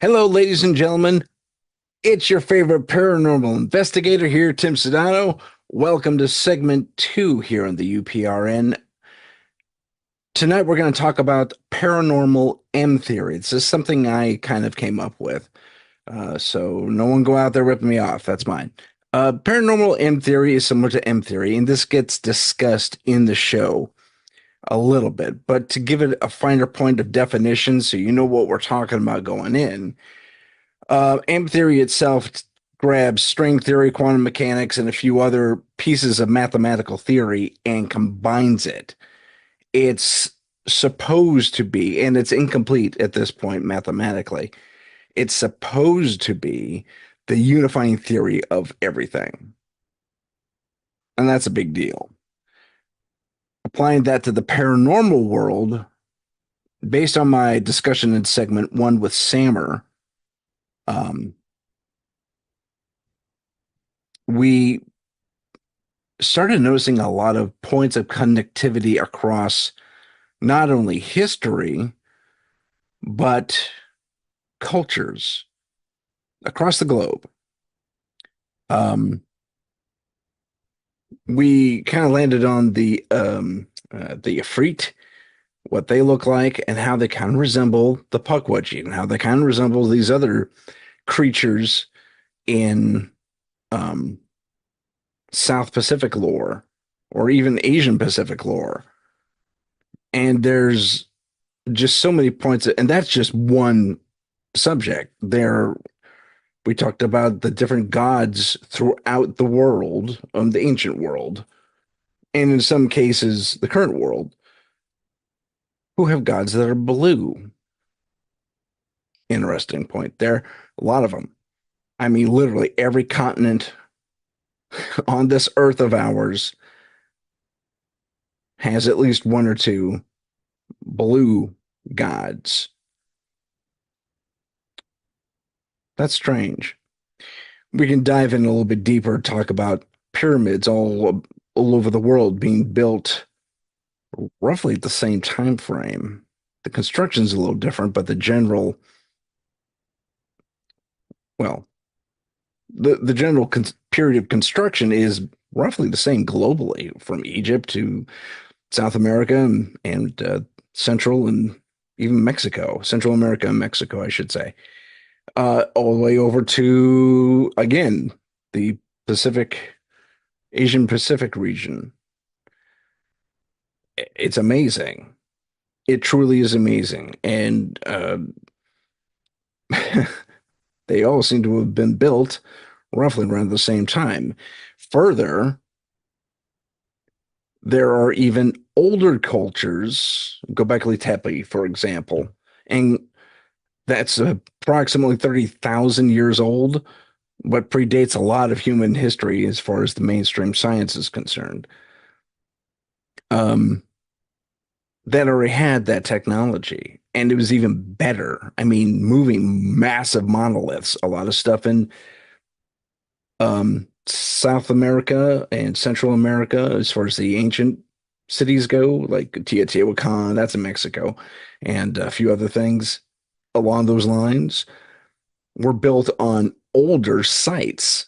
Hello, ladies and gentlemen. It's your favorite paranormal investigator here, Tim Sudano. Welcome to segment 2 here on the UPRN. Tonight, we're going to talk about paranormal M theory. This is something I kind of came up with. So no one go out there ripping me off. That's mine. Paranormal M theory is similar to M theory, and this gets discussed in the show a little bit. But to give it a finer point of definition so you know what we're talking about going in, M theory itself grabs string theory, quantum mechanics, and a few other pieces of mathematical theory and combines it. It's supposed to be, and it's incomplete at this point mathematically, it's supposed to be the unifying theory of everything. And that's a big deal. Applying that to the paranormal world, based on my discussion in segment 1 with Sammer, we started noticing a lot of points of connectivity across not only history, but cultures across the globe. We kind of landed on the Ifrit, what they look like, and how they kind of resemble the Pukwudgie, and how they kind of resemble these other creatures in South Pacific lore, or even Asian Pacific lore. And there's just so many points, and that's just one subject. We talked about the different gods throughout the world, the ancient world, and in some cases, the current world, who have gods that are blue. Interesting point there. A lot of them. I mean, literally every continent on this earth of ours has at least one or two blue gods. That's strange. We can dive in a little bit deeper, talk about pyramids all over the world being built roughly at the same time frame. The construction's a little different, but the general, well, the general period of construction is roughly the same globally, from Egypt to South America and Central and even Mexico, Central America and Mexico, I should say, all the way over to, again, the Asian Pacific region. It's amazing. It truly is amazing. And they all seem to have been built roughly around the same time. Further, there are even older cultures, Göbekli Tepe, for example, and that's approximately 30,000 years old, but predates a lot of human history as far as the mainstream science is concerned. That already had that technology, and it was even better. I mean, moving massive monoliths, a lot of stuff in South America and Central America, as far as the ancient cities go, like Teotihuacan, that's in Mexico, and a few other things along those lines, were built on older sites.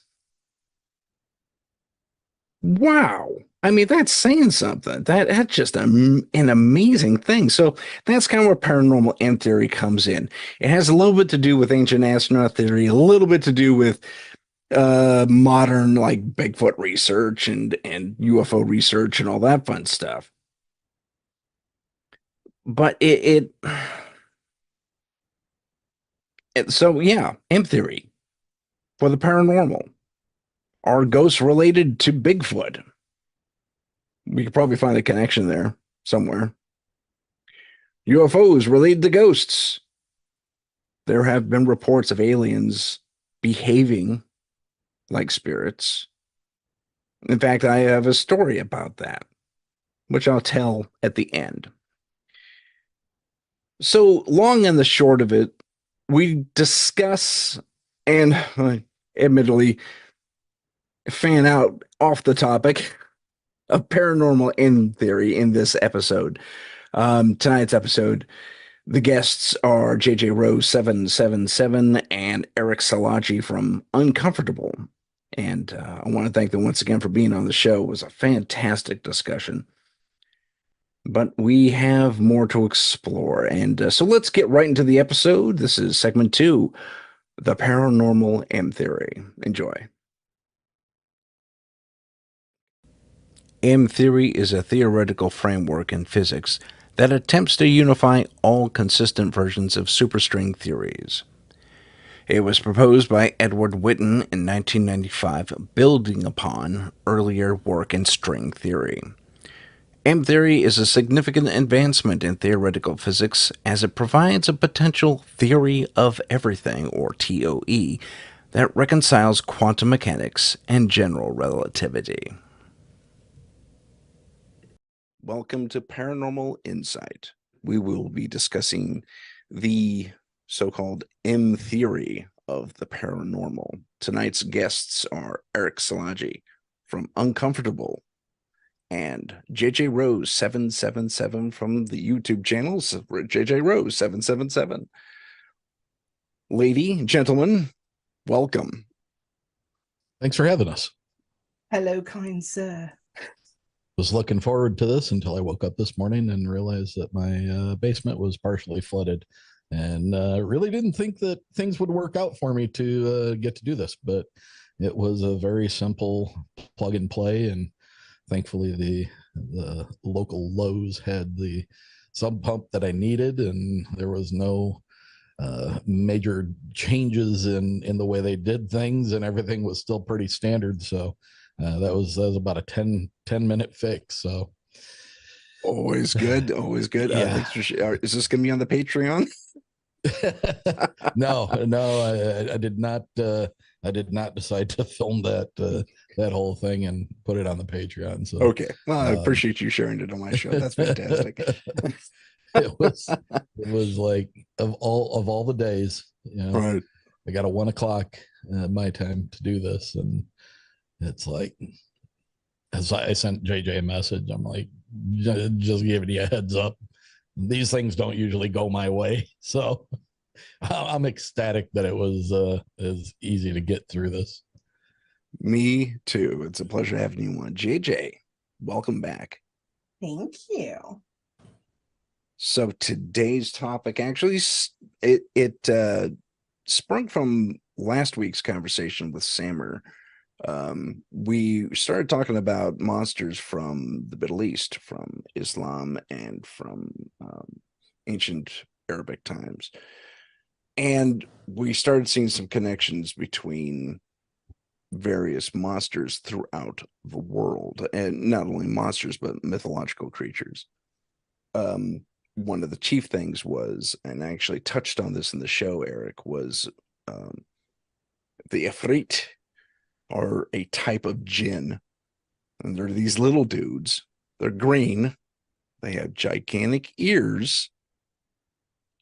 Wow. I mean, that's saying something. That's just an amazing thing. So that's kind of where paranormal M theory comes in. It has a little bit to do with ancient astronaut theory, a little bit to do with modern like Bigfoot research and UFO research and all that fun stuff. But so yeah, M theory for the paranormal. Are ghosts related to Bigfoot? We could probably find a connection there somewhere. UFOs related to ghosts. There have been reports of aliens behaving like spirits. In fact, I have a story about that, which I'll tell at the end. So, long and the short of it, we discuss and admittedly fan out off the topic of paranormal M theory in this episode. Tonight's episode, The guests are JJROSE777 and Erick Szilagy from Uncomfortable. And I want to thank them once again for being on the show. It was a fantastic discussion. But we have more to explore. And so let's get right into the episode. This is segment 2, the paranormal M theory. Enjoy. M theory is a theoretical framework in physics that attempts to unify all consistent versions of superstring theories. It was proposed by Edward Witten in 1995, building upon earlier work in string theory. M theory is a significant advancement in theoretical physics as it provides a potential theory of everything, or TOE, that reconciles quantum mechanics and general relativity. Welcome to Paranormal Insight. We will be discussing the so-called M theory of the paranormal. Tonight's guests are Erick Szilagy from Uncomfortable and JJROSE777 from the YouTube channel, JJROSE777. Lady, gentlemen, welcome. Thanks for having us. Hello, kind sir. Was looking forward to this until I woke up this morning and realized that my basement was partially flooded, and really didn't think that things would work out for me to get to do this, but it was a very simple plug and play, and thankfully the local Lowe's had the sump pump that I needed, and there was no major changes in the way they did things, and everything was still pretty standard. So that was about a 10 minute fix. So always good. Yeah. Is this going to be on the Patreon? No, I did not. I did not decide to film that whole thing and put it on the Patreon. So okay, well, I appreciate you sharing it on my show. That's fantastic. it was like of all the days, you know, right. I got a 1 o'clock my time to do this, and it's like, as I sent JJ a message, I'm like, just giving you a heads up. These things don't usually go my way. So I'm ecstatic that it was as easy to get through this. Me too. It's a pleasure having you on. JJ, welcome back. Thank you. So today's topic, actually, it sprung from last week's conversation with Samer. We started talking about monsters from the Middle East, from Islam, and from ancient Arabic times. And we started seeing some connections between various monsters throughout the world, and not only monsters, but mythological creatures. One of the chief things was, and I actually touched on this in the show, Eric, was the Ifrit are a type of jinn, and they're these little dudes. They're green. They have gigantic ears.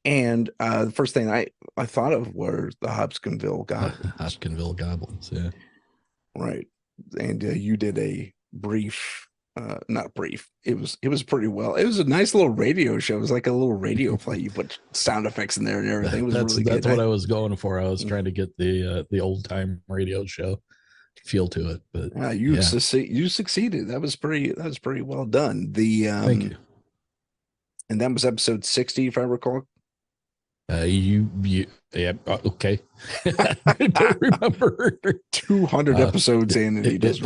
And the first thing I thought of were the Hobsonville goblins. Hobsonville goblins, yeah. Right. And you did a brief, not brief. It was pretty well. It was a nice little radio show. It was like a little radio play. You put sound effects in there and everything. It was really good. That's what I was going for. I was trying to get the old time radio show feel to it, but you succeeded. That was pretty well done. Thank you. And that was episode 60, if I recall. Yeah, okay. I don't remember. 200 episodes in, and it's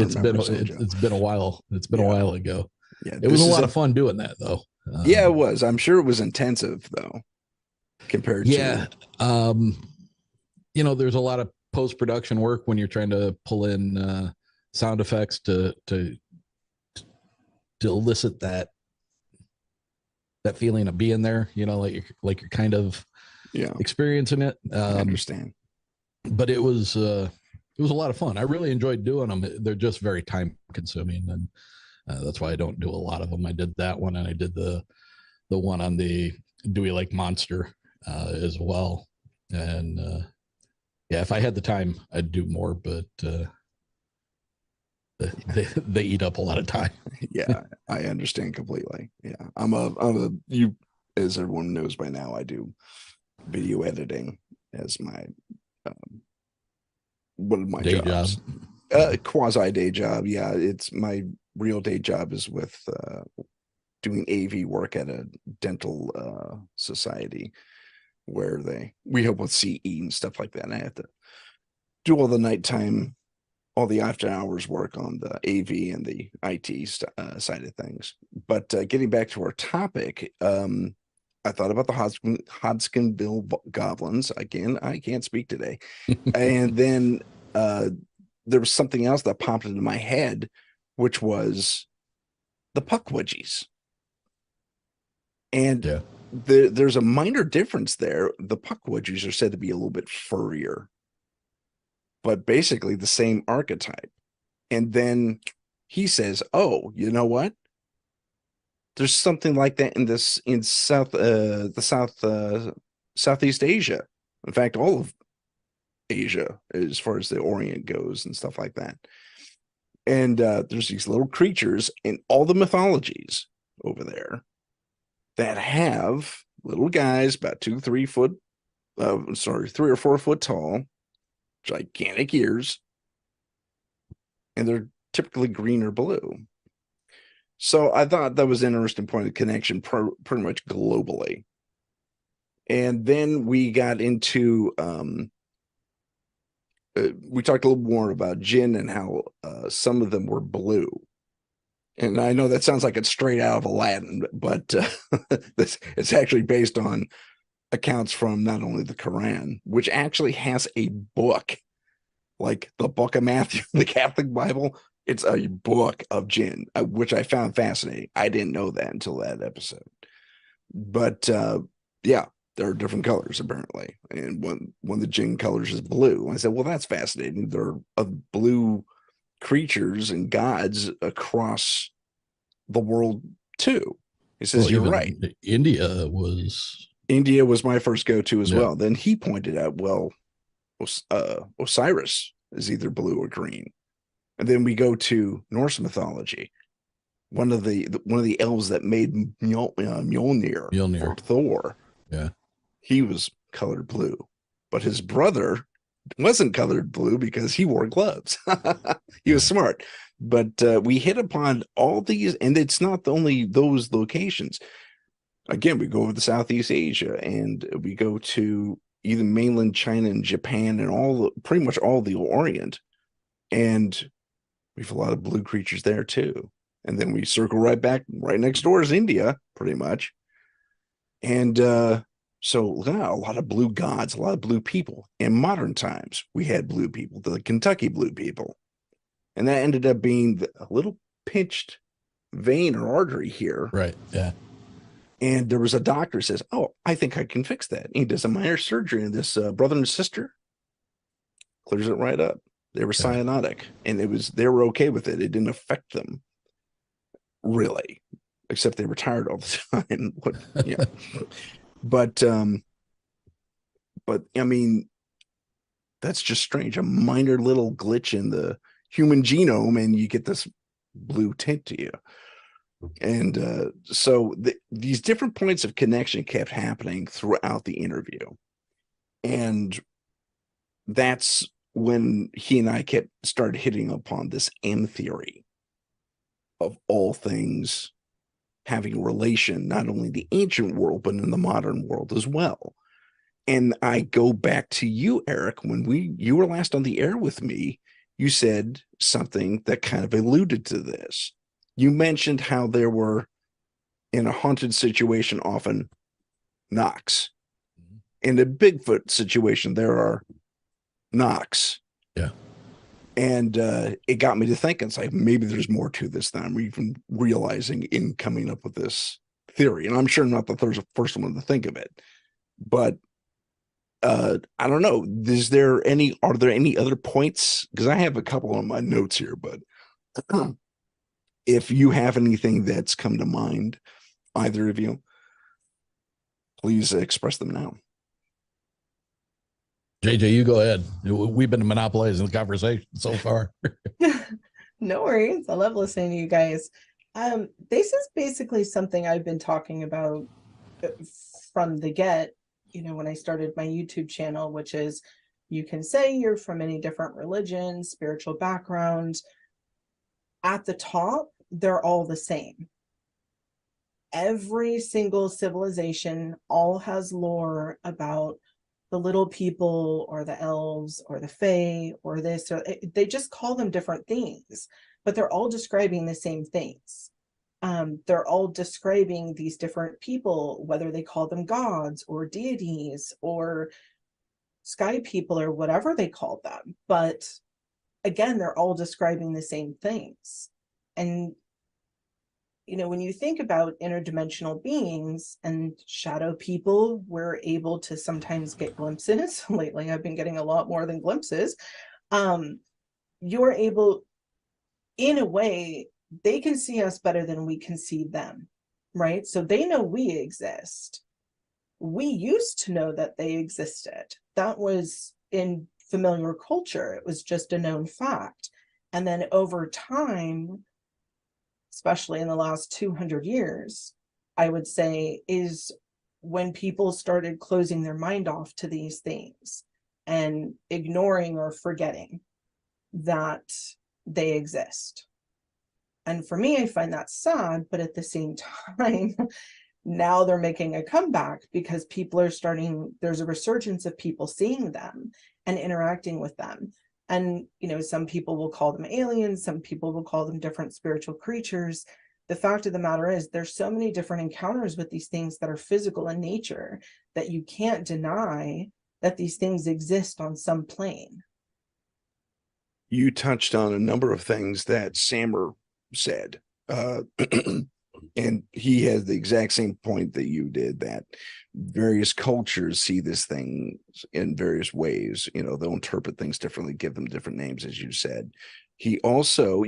been a while. It's been a while ago. Yeah, it was a lot of fun doing that, though. Yeah, it was. I'm sure it was intensive, though, compared to. You know, there's a lot of post-production work when you're trying to pull in sound effects to elicit that feeling of being there, you know, like you're kind of experiencing it. I understand. But it was a lot of fun. I really enjoyed doing them. They're just very time consuming, and that's why I don't do a lot of them. I did that one, and I did the one on the Dewey Lake Monster as well. And yeah, if I had the time, I'd do more, but they eat up a lot of time. Yeah, I understand completely. Yeah, as everyone knows by now, I do video editing as my one of my Day jobs. Quasi day job. Yeah, it's my real day job is with doing AV work at a dental society where we help with CE and stuff like that. And I have to do all the nighttime, all the after hours work on the AV and the IT side of things. But getting back to our topic, I thought about the Hodgsonville goblins. Again, I can't speak today. And then there was something else that popped into my head, which was the Puckwudgies. And there's a minor difference there. The Puckwudgies are said to be a little bit furrier, but basically the same archetype. And then he says, "Oh, you know what? There's something like that in Southeast Asia. In fact, all of Asia, as far as the Orient goes, and stuff like that. And there's these little creatures in all the mythologies over there that have little guys about 3 or 4 foot tall, gigantic ears, and they're typically green or blue." So I thought that was an interesting point of connection, pretty much globally. And then we got into we talked a little more about jinn and how some of them were blue. And I know that sounds like it's straight out of Aladdin, but it's actually based on accounts from not only the Quran, which actually has a book, like the Book of Matthew, the Catholic Bible. It's a book of jinn, which I found fascinating. I didn't know that until that episode. But yeah, there are different colors apparently, and one of the jinn colors is blue. And I said, well, that's fascinating. There are blue creatures and gods across the world too. He says, well, you're right. India was my first go-to as well. Then he pointed out, well, Osiris is either blue or green. And then we go to Norse mythology. One of the elves that made Mjolnir for Thor. Yeah, he was colored blue, but his brother wasn't colored blue because he wore gloves. He was smart. But we hit upon all these, and it's not only those locations. Again, we go over to Southeast Asia, and we go to either mainland China and Japan, and pretty much all the Orient, and we have a lot of blue creatures there too. And then we circle right back. Right next door is India, pretty much. And so a lot of blue gods, a lot of blue people. In modern times, we had blue people, the Kentucky blue people. And that ended up being a little pinched vein or artery here. Right, yeah. And there was a doctor who says, oh, I think I can fix that. And he does a minor surgery, and this brother and sister clears it right up. They were cyanotic, and they were okay with it. It didn't affect them, really, except they were tired all the time. But I mean, that's just strange. A minor little glitch in the human genome, and you get this blue tint to you. And so these different points of connection kept happening throughout the interview. And that's when he and I started hitting upon this M theory of all things having relation, not only in the ancient world, but in the modern world as well. And I go back to you, Eric, when you were last on the air with me, you said something that kind of alluded to this. You mentioned how there were, in a haunted situation, often knocks. In a Bigfoot situation, there are knocks. Yeah. And it got me to thinking, it's like, maybe there's more to this than I'm even realizing in coming up with this theory. And I'm sure I'm not the first one to think of it. But I don't know. Are there any other points? Because I have a couple on my notes here, but if you have anything that's come to mind, either of you, please express them now. JJ, you go ahead. We've been monopolizing the conversation so far. No worries. I love listening to you guys. This is basically something I've been talking about from the get, when I started my YouTube channel, which is, you can say you're from any different religion, spiritual background. At the top, they're all the same. Every single civilization all has lore about the little people or the elves or the fae or this, or they just call them different things, but they're all describing the same things. They're all describing these different people, whether they call them gods or deities or sky people or whatever they call them. But again, they're all describing the same things. And when you think about interdimensional beings and shadow people, we're able to sometimes get glimpses. Lately, I've been getting a lot more than glimpses. You're able, in a way, they can see us better than we can see them, right? So they know we exist. We used to know that they existed. That was in familiar culture. It was just a known fact. And then over time, especially in the last 200 years, I would say, is when people started closing their mind off to these things and ignoring or forgetting that they exist. And for me, I find that sad, but at the same time, now they're making a comeback because people are there's a resurgence of people seeing them and interacting with them. And, some people will call them aliens, some people will call them different spiritual creatures. The fact of the matter is, there's so many different encounters with these things that are physical in nature that you can't deny that these things exist on some plane. You touched on a number of things that Sammer said. And he has the exact same point that you did, that various cultures see this thing in various ways. They'll interpret things differently, give them different names, as you said. You also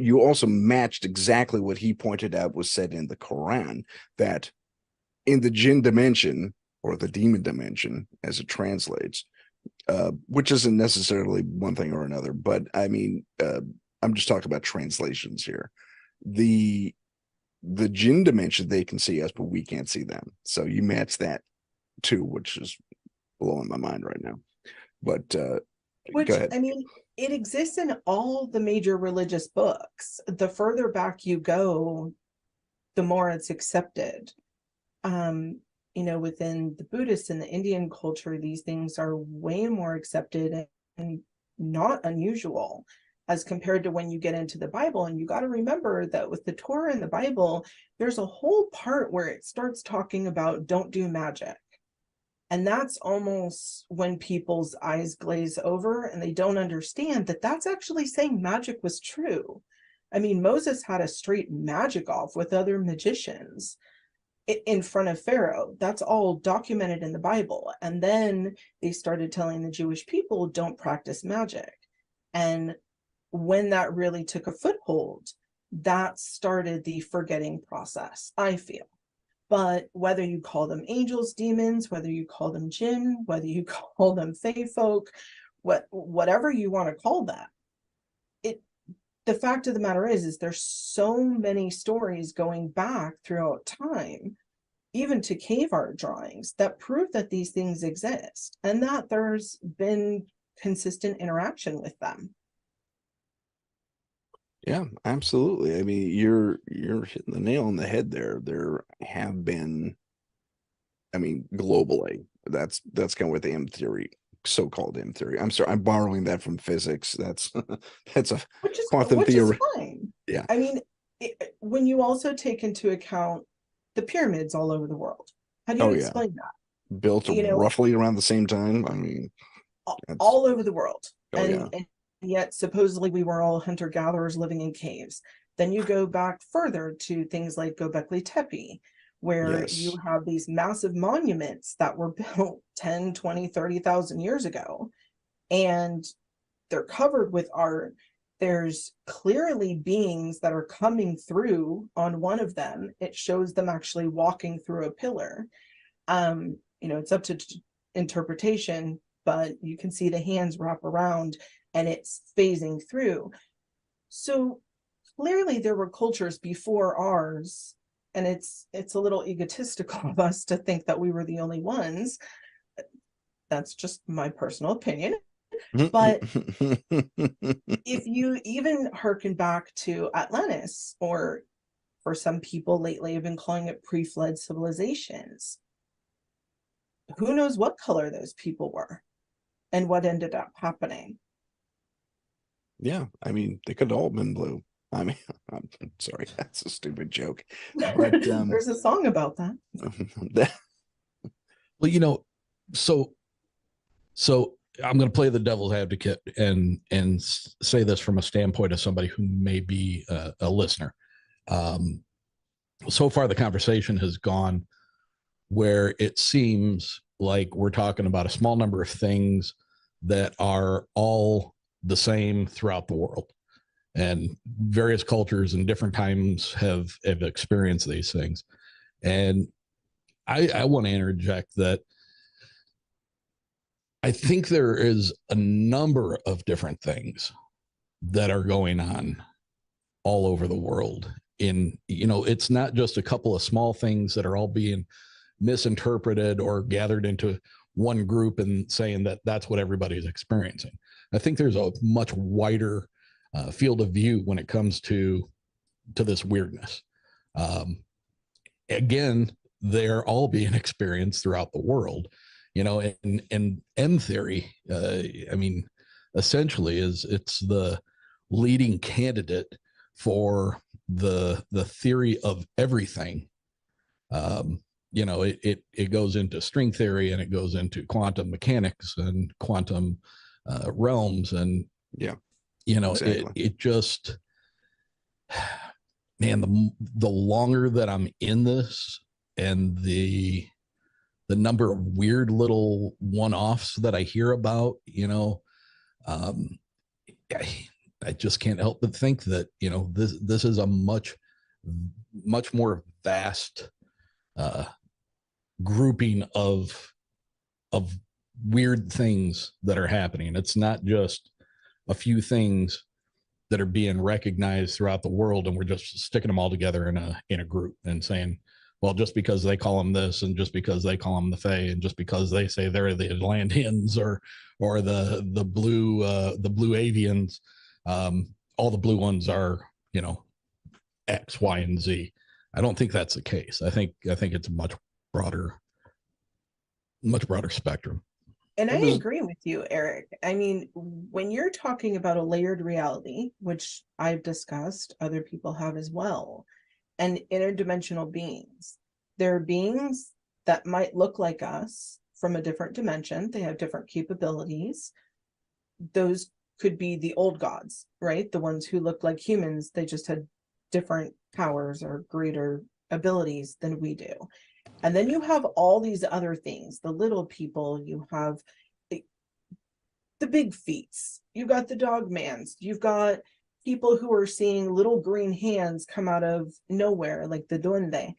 matched exactly what he pointed out was said in the Quran, that in the jinn dimension, or the demon dimension, as it translates, which isn't necessarily one thing or another, but I mean, I'm just talking about translations here. The jinn dimension, they can see us, but we can't see them. So you match that too, which is blowing my mind right now. But go ahead. I mean, it exists in all the major religious books. The further back you go, the more it's accepted. Within the Buddhist and the Indian culture, these things are way more accepted and not unusual as compared to when you get into the Bible. And you got to remember that with the Torah and the Bible, there's a whole part where it starts talking about don't do magic. And that's almost when people's eyes glaze over and they don't understand that that's actually saying magic was true. I mean, Moses had a straight magic off with other magicians in front of Pharaoh. That's all documented in the Bible. And then they started telling the Jewish people, don't practice magic. And when that really took a foothold, that started the forgetting process, I feel. But whether you call them angels, demons, whether you call them jinn, whether you call them fae folk, whatever you want to call that, the fact of the matter is there's so many stories going back throughout time, even to cave art drawings, that prove that these things exist and that there's been consistent interaction with them. Yeah, absolutely. I mean, you're hitting the nail on the head there. There have been, I mean, globally, that's kind of what the M theory, so-called M theory. I'm sorry, I'm borrowing that from physics. That's that's a quantum theory. Is fine. Yeah. I mean, when you also take into account the pyramids all over the world, how do you explain that? Built roughly around the same time. I mean, all over the world. And yet supposedly we were all hunter-gatherers living in caves. Then you go back further to things like Göbekli Tepe, where you have these massive monuments that were built 10, 20, 30,000 years ago. And they're covered with art. There's clearly beings that are coming through on one of them. It shows them actually walking through a pillar. It's up to interpretation, but you can see the hands wrap around and it's phasing through. So clearly there were cultures before ours And it's a little egotistical of us to think that we were the only ones. That's just my personal opinion. But if you even hearken back to Atlantis, or for some people lately have been calling it pre-flood civilizations, who knows what color those people were and what ended up happening. Yeah, I mean, they could have all been blue. I mean, I'm sorry, that's a stupid joke. But there's a song about that. Well, you know, so I'm going to play the devil's advocate and say this from a standpoint of somebody who may be a listener. So far, the conversation has gone where it seems like we're talking about a small number of things that are all the same throughout the world, and various cultures and different times have experienced these things. And I want to interject that I think there is a number of different things that are going on all over the world. It's not just a couple of small things that are all being misinterpreted or gathered into one group and saying that that's what everybody's experiencing. I think there's a much wider field of view when it comes to this weirdness. Again, they're all being experienced throughout the world. And M theory, I mean, essentially it's the leading candidate for the theory of everything. It goes into string theory, and it goes into quantum mechanics and quantum realms. And, exactly. it just, man, the longer that I'm in this, and the number of weird little one-offs that I hear about, I just can't help but think that, this is a much more vast grouping of weird things that are happening. It's not just a few things that are being recognized throughout the world, and we're just sticking them all together in a group and saying, well, just because they call them this, and just because they call them the Fae, and just because they say they're the Atlanteans or the blue avians, all the blue ones are, X, Y, and Z. I don't think that's the case. I think it's a much broader spectrum. And I agree with you, Eric. I mean, when you're talking about a layered reality, which I've discussed, other people have as well, and interdimensional beings. There are beings that might look like us from a different dimension. They have different capabilities. Those could be the old gods, right? The ones who looked like humans. They just had different powers or greater abilities than we do. And then you have all these other things, the little people, you have the big feats, you've got the dogmans, you've got people who are seeing little green hands come out of nowhere, like the duende.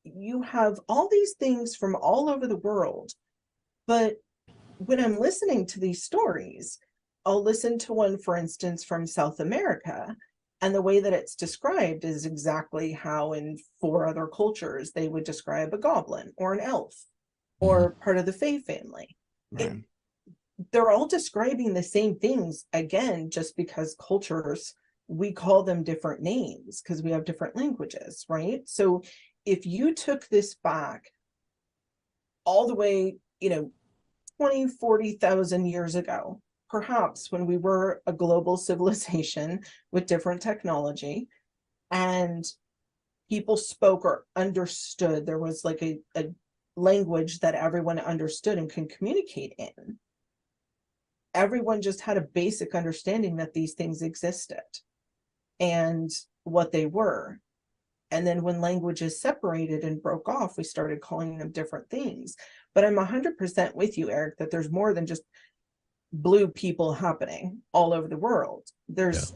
You have all these things from all over the world. But when I'm listening to these stories, I'll listen to one, for instance, from South America, and the way that it's described is exactly how in 4 other cultures they would describe a goblin or an elf or part of the Fae family. Right. They're all describing the same things, again, just because cultures, we call them different names because we have different languages, right? So if you took this back all the way, 20, 40,000 years ago, perhaps when we were a global civilization with different technology, and people spoke or understood, there was like a language that everyone understood and can communicate in. Everyone just had a basic understanding that these things existed and what they were. And then when languages separated and broke off, we started calling them different things. But I'm 100% with you, Eric, that there's more than just blue people happening all over the world. There's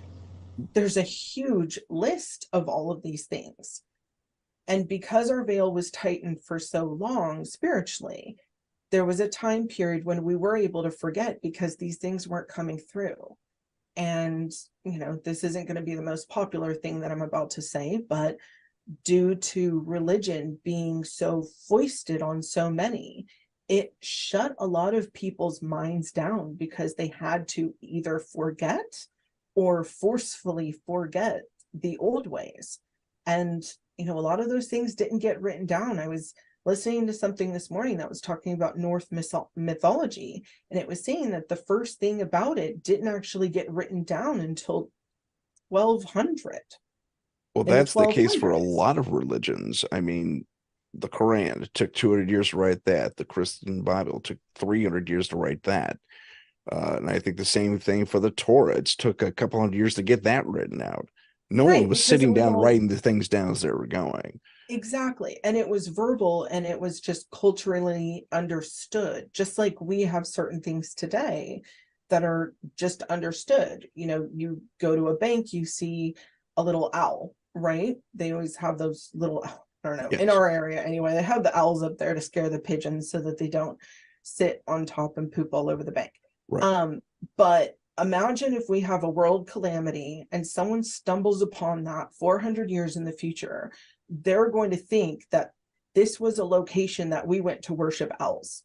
a huge list of all of these things. And because our veil was tightened for so long spiritually, there was a time period when we were able to forget because these things weren't coming through. And, this isn't going to be the most popular thing that I'm about to say, but due to religion being so foisted on so many, it shut a lot of people's minds down because they had to either forget or forcefully forget the old ways. And, you know, a lot of those things didn't get written down. I was listening to something this morning that was talking about Norse mythology, and it was saying that the first thing about it didn't actually get written down until 1200. Well, In the that's the case for a 1200s. lot of religions. I mean, the Quran, it took 200 years to write that. The Christian Bible took 300 years to write that. And I think the same thing for the Torah. It took a couple hundred years to get that written out. No Right, one was because it sitting was down all writing the things down as they were going. exactly, and it was verbal, and it was just culturally understood, just like we have certain things today that are just understood. You know, you go to a bank, you see a little owl, right? They always have those little, I don't know, in Yes. our area anyway, they have the owls up there to scare the pigeons so that they don't sit on top and poop all over the bank. Right. But imagine if we have a world calamity and someone stumbles upon that 400 years in the future, they're going to think that this was a location that we went to worship owls.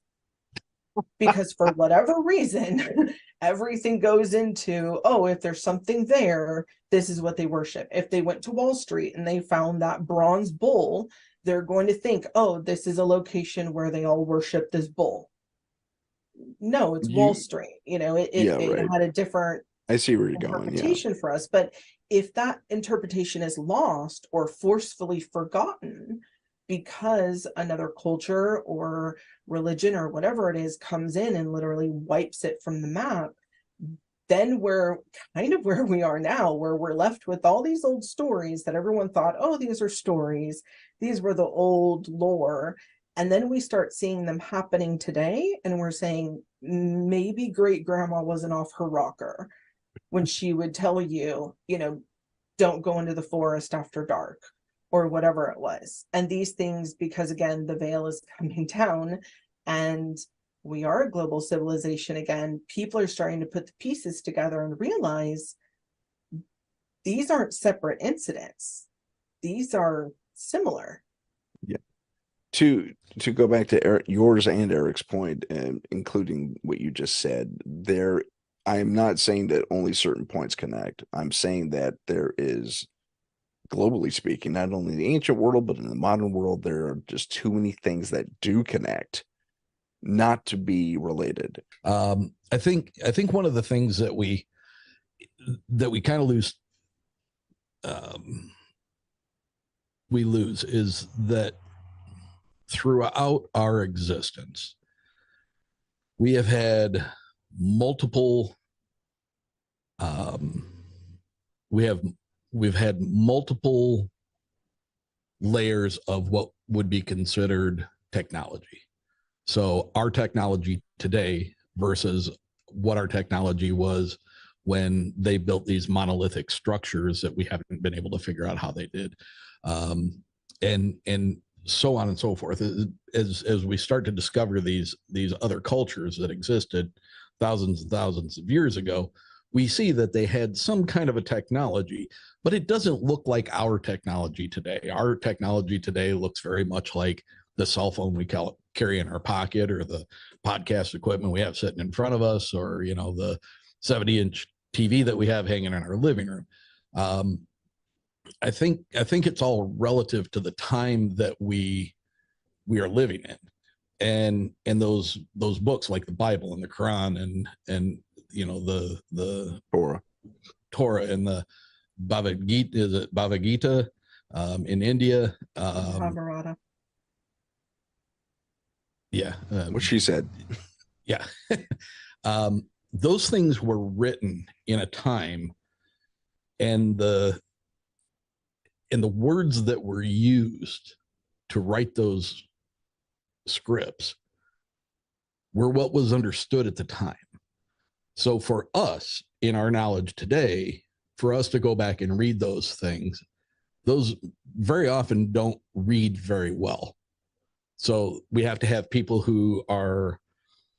Because for whatever reason, everything goes into, oh, if there's something there, this is what they worship. If they went to Wall Street and they found that bronze bull, they're going to think, oh, this is a location where they all worship this bull. No, it's Wall Street. You know, Yeah, it right. had a different I see where you're going. Yeah. interpretation for us. But if that interpretation is lost or forcefully forgotten because another culture or religion or whatever it is comes in and literally wipes it from the map, then we're kind of where we are now, where we're left with all these old stories that everyone thought, oh, these are stories. These were the old lore. And then we start seeing them happening today, and we're saying maybe great grandma wasn't off her rocker when she would tell you, you know, don't go into the forest after dark or whatever it was. And these things, because again, the veil is coming down and we are a global civilization again, people are starting to put the pieces together and realize these aren't separate incidents. These are similar. Yeah. To go back to Eric, yours and Eric's point, and including what you just said, there, I am not saying that only certain points connect. I'm saying that there is, globally speaking, not only in the ancient world, but in the modern world, there are just too many things that do connect, not to be related. I think one of the things that we kind of lose, we lose is that throughout our existence, we have had multiple, we've had multiple layers of what would be considered technology. So our technology today versus what our technology was when they built these monolithic structures that we haven't been able to figure out how they did. And so on and so forth. As we start to discover these other cultures that existed thousands and thousands of years ago, we see that they had some kind of a technology, but it doesn't look like our technology today. Our technology today looks very much like the cell phone we carry in our pocket, or the podcast equipment we have sitting in front of us, or, you know, the 70-inch TV that we have hanging in our living room. I think it's all relative to the time that we are living in, and those books like the Bible and the Quran and you know the Torah and the Bhagavad Gita, is it Bhagavad Gita in India? Mahabharata. Yeah, What she said. Yeah. Those things were written in a time, and the words that were used to write those scripts were what was understood at the time. So for us, in our knowledge today, for us to go back and read those things, those very often don't read very well. So we have to have people who are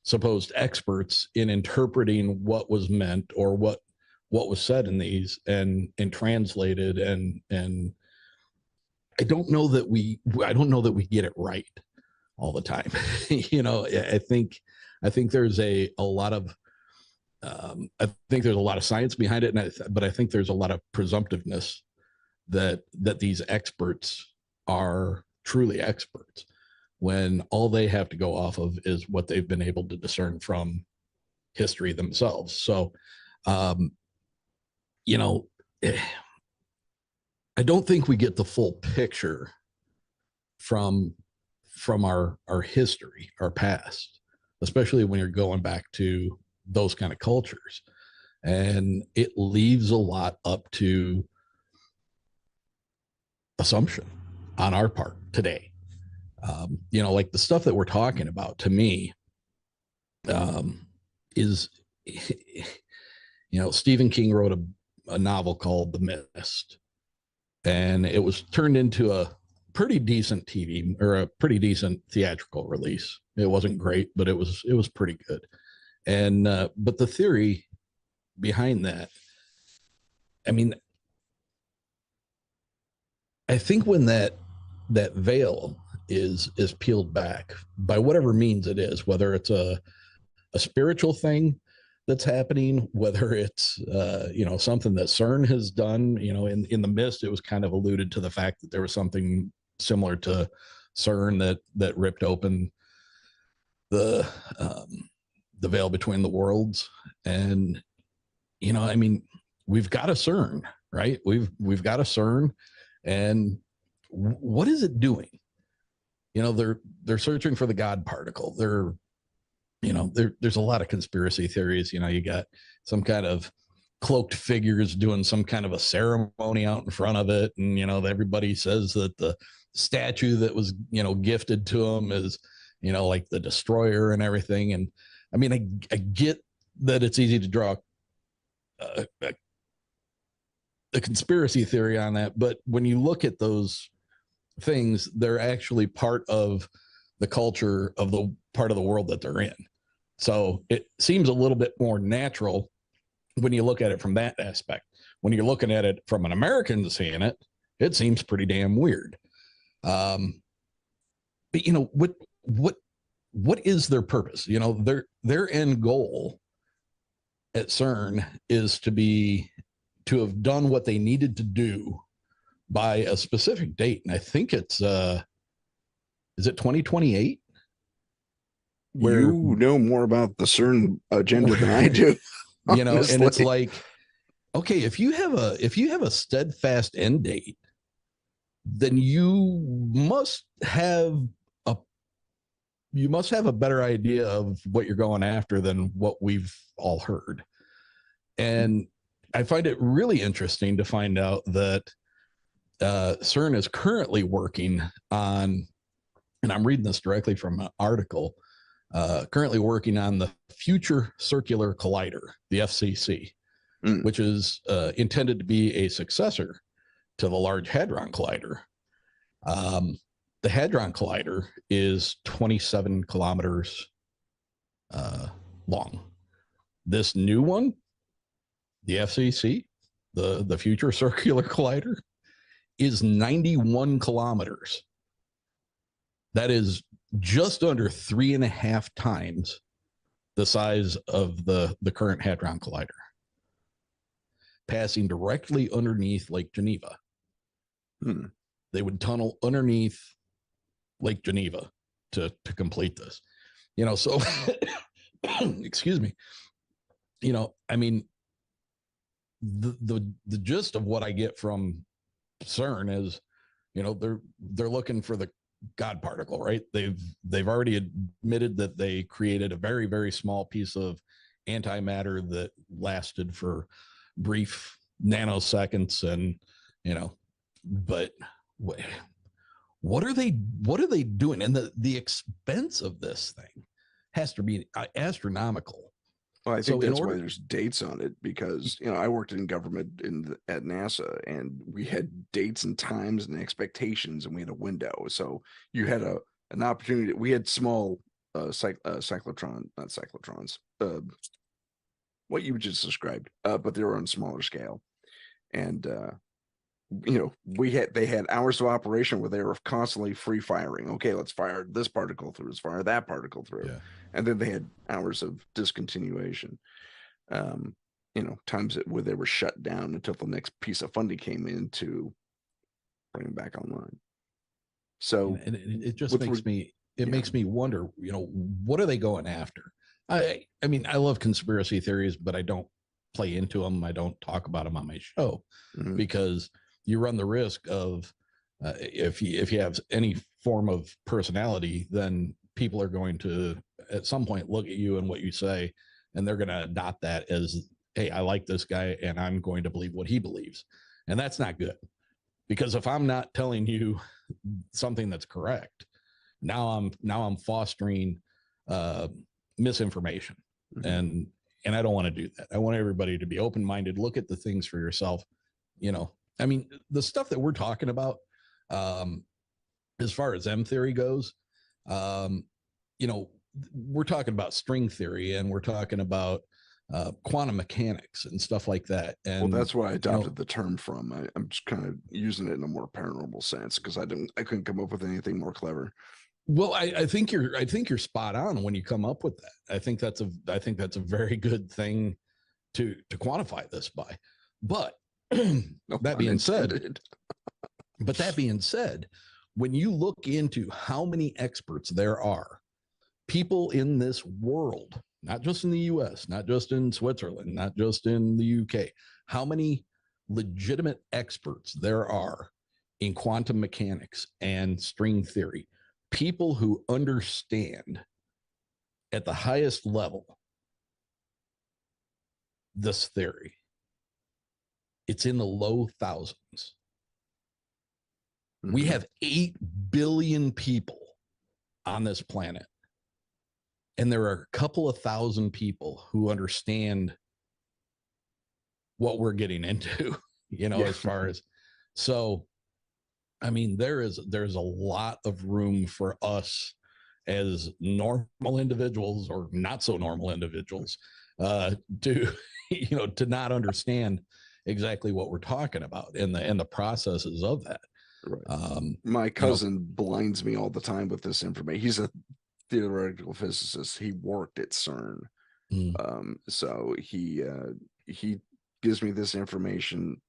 supposed experts in interpreting what was meant, or what was said in these, and translated and I don't know that we get it right all the time. I think there's a lot of I think there's a lot of science behind it, but I think there's a lot of presumptiveness that these experts are truly experts when all they have to go off of is what they've been able to discern from history themselves. So, I don't think we get the full picture from our history, our past, especially when you're going back to those kind of cultures. And it leaves a lot up to assumption on our part today. Like the stuff that we're talking about to me is, Stephen King wrote a novel called The Mist, and it was turned into a pretty decent TV or a pretty decent theatrical release. It wasn't great, but it was pretty good. And but the theory behind that, I mean, I think when that veil is peeled back by whatever means it is, whether it's a spiritual thing that's happening, whether it's something that CERN has done, in The Mist, it was kind of alluded to the fact that there was something similar to CERN that ripped open the veil between the worlds. And we've got a CERN, right? We've got a CERN, and what is it doing? They're searching for the God particle. There's a lot of conspiracy theories. You got some kind of cloaked figures doing some kind of a ceremony out in front of it, and everybody says that the statue that was gifted to them is like the destroyer and everything. And I mean, I get that it's easy to draw a conspiracy theory on that, but when you look at those things, they're actually part of the culture of the part of the world that they're in. So it seems a little bit more natural when you look at it from that aspect. When you're looking at it from an American seeing it, it seems pretty damn weird. But what is their purpose? Their end goal at CERN is to have done what they needed to do by a specific date. And I think it's is it 2028? You know more about the CERN agenda than I do. And it's like, okay, if you have a steadfast end date, then you must have a better idea of what you're going after than what we've all heard. And I find it really interesting to find out that CERN is currently working on, and I'm reading this directly from an article, currently working on the Future Circular Collider, the FCC, which is intended to be a successor to the Large Hadron Collider. The Hadron Collider is 27 kilometers long. This new one, the FCC, the Future Circular Collider, is 91 kilometers. That is just under 3.5 times the size of the current Hadron Collider, passing directly underneath Lake Geneva. They would tunnel underneath Lake Geneva to complete this. So excuse me. I mean, the gist of what I get from CERN is, they're looking for the God particle, right? They've already admitted that they created a very, very small piece of antimatter that lasted for brief nanoseconds, and but what are they doing? And the expense of this thing has to be astronomical. Well, I think that's why there's dates on it, because I worked in government at NASA, and we had dates and times and expectations, and we had a window. So you had an opportunity. We had small not cyclotrons, what you just described, but they were on a smaller scale, and they had hours of operation where they were constantly free firing. Okay, let's fire this particle through, let's fire that particle through. Yeah. And then they had hours of discontinuation. Times where they were shut down until the next piece of funding came in to bring them back online. So and it just makes me makes me wonder, what are they going after? I mean, I love conspiracy theories, but I don't play into them. I don't talk about them on my show because you run the risk of if you have any form of personality, then people are going to at some point look at you and what you say, and they're going to adopt that as, hey, I like this guy and I'm going to believe what he believes. And that's not good, because if I'm not telling you something that's correct, now I'm fostering misinformation. And I don't want to do that. I want everybody to be open-minded, look at the things for yourself. I mean, the stuff that we're talking about, as far as M theory goes, we're talking about string theory, and we're talking about quantum mechanics and stuff like that. And that's where I adopted the term from. I'm just kind of using it in a more paranormal sense because I couldn't come up with anything more clever. Well, I think you're spot on when you come up with that. I think that's a very good thing to quantify this by. But that being said, when you look into how many experts there are, people in this world, not just in the US, not just in Switzerland, not just in the UK, how many legitimate experts there are in quantum mechanics and string theory, people who understand at the highest level this theory. It's in the low thousands. We have 8 billion people on this planet. And there are a couple of thousand people who understand what we're getting into, as far as, so, I mean, there's a lot of room for us as normal individuals or not so normal individuals to not understand exactly what we're talking about and the processes of that. Right. My cousin blinds me all the time with this information. He's a theoretical physicist. He worked at CERN. So he gives me this information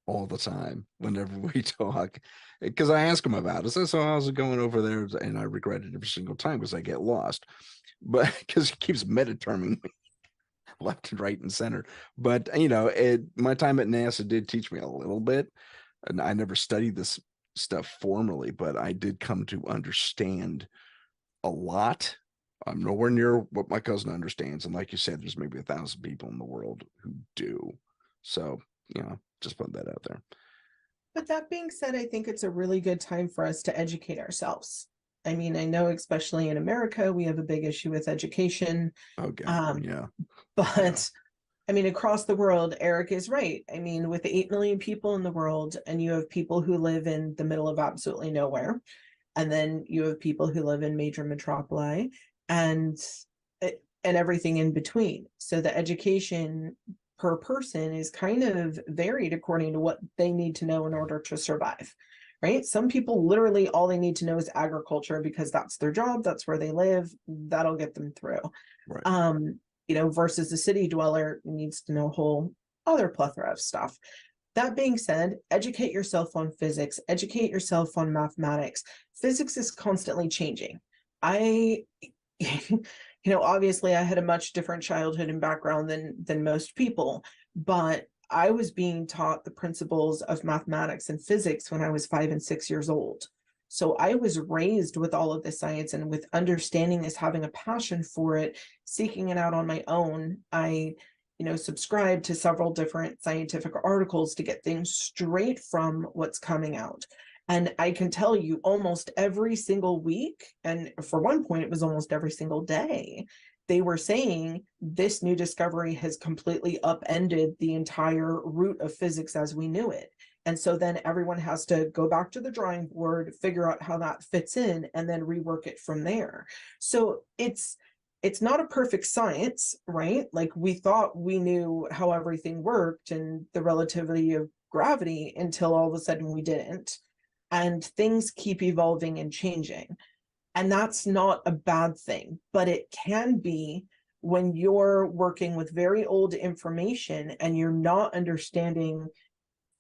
all the time whenever we talk, because I ask him about it. So how's it going over there? And I regret it every single time because I get lost, but because he keeps metaterming me left and right and center. But my time at NASA did teach me a little bit, and I never studied this stuff formally, but I did come to understand a lot. I'm nowhere near what my cousin understands, and like you said, there's maybe 1,000 people in the world who do. So just put that out there. But that being said, I think it's a really good time for us to educate ourselves. I mean, I know especially in America, we have a big issue with education. Okay. But I mean, across the world, Eric is right. I mean, with 8 million people in the world, and you have people who live in the middle of absolutely nowhere, and then you have people who live in major metropoli and everything in between. So the education per person is kind of varied according to what they need to know in order to survive, right? Some people literally all they need to know is agriculture because that's their job, that's where they live, that'll get them through. Right. Versus the city dweller needs to know a whole other plethora of stuff. That being said, educate yourself on physics, educate yourself on mathematics. Physics is constantly changing. Obviously I had a much different childhood and background than most people, but I was being taught the principles of mathematics and physics when I was 5 and 6 years old. So I was raised with all of this science and with understanding this, having a passion for it, seeking it out on my own. I subscribe to several different scientific articles to get things straight from what's coming out. And I can tell you almost every single week, and for one point, it was almost every single day, they were saying this new discovery has completely upended the entire root of physics as we knew it. And so then everyone has to go back to the drawing board, figure out how that fits in, and then rework it from there. So it's not a perfect science, right? Like we thought we knew how everything worked and the relativity of gravity until all of a sudden we didn't. And things keep evolving and changing. And that's not a bad thing, but it can be when you're working with very old information and you're not understanding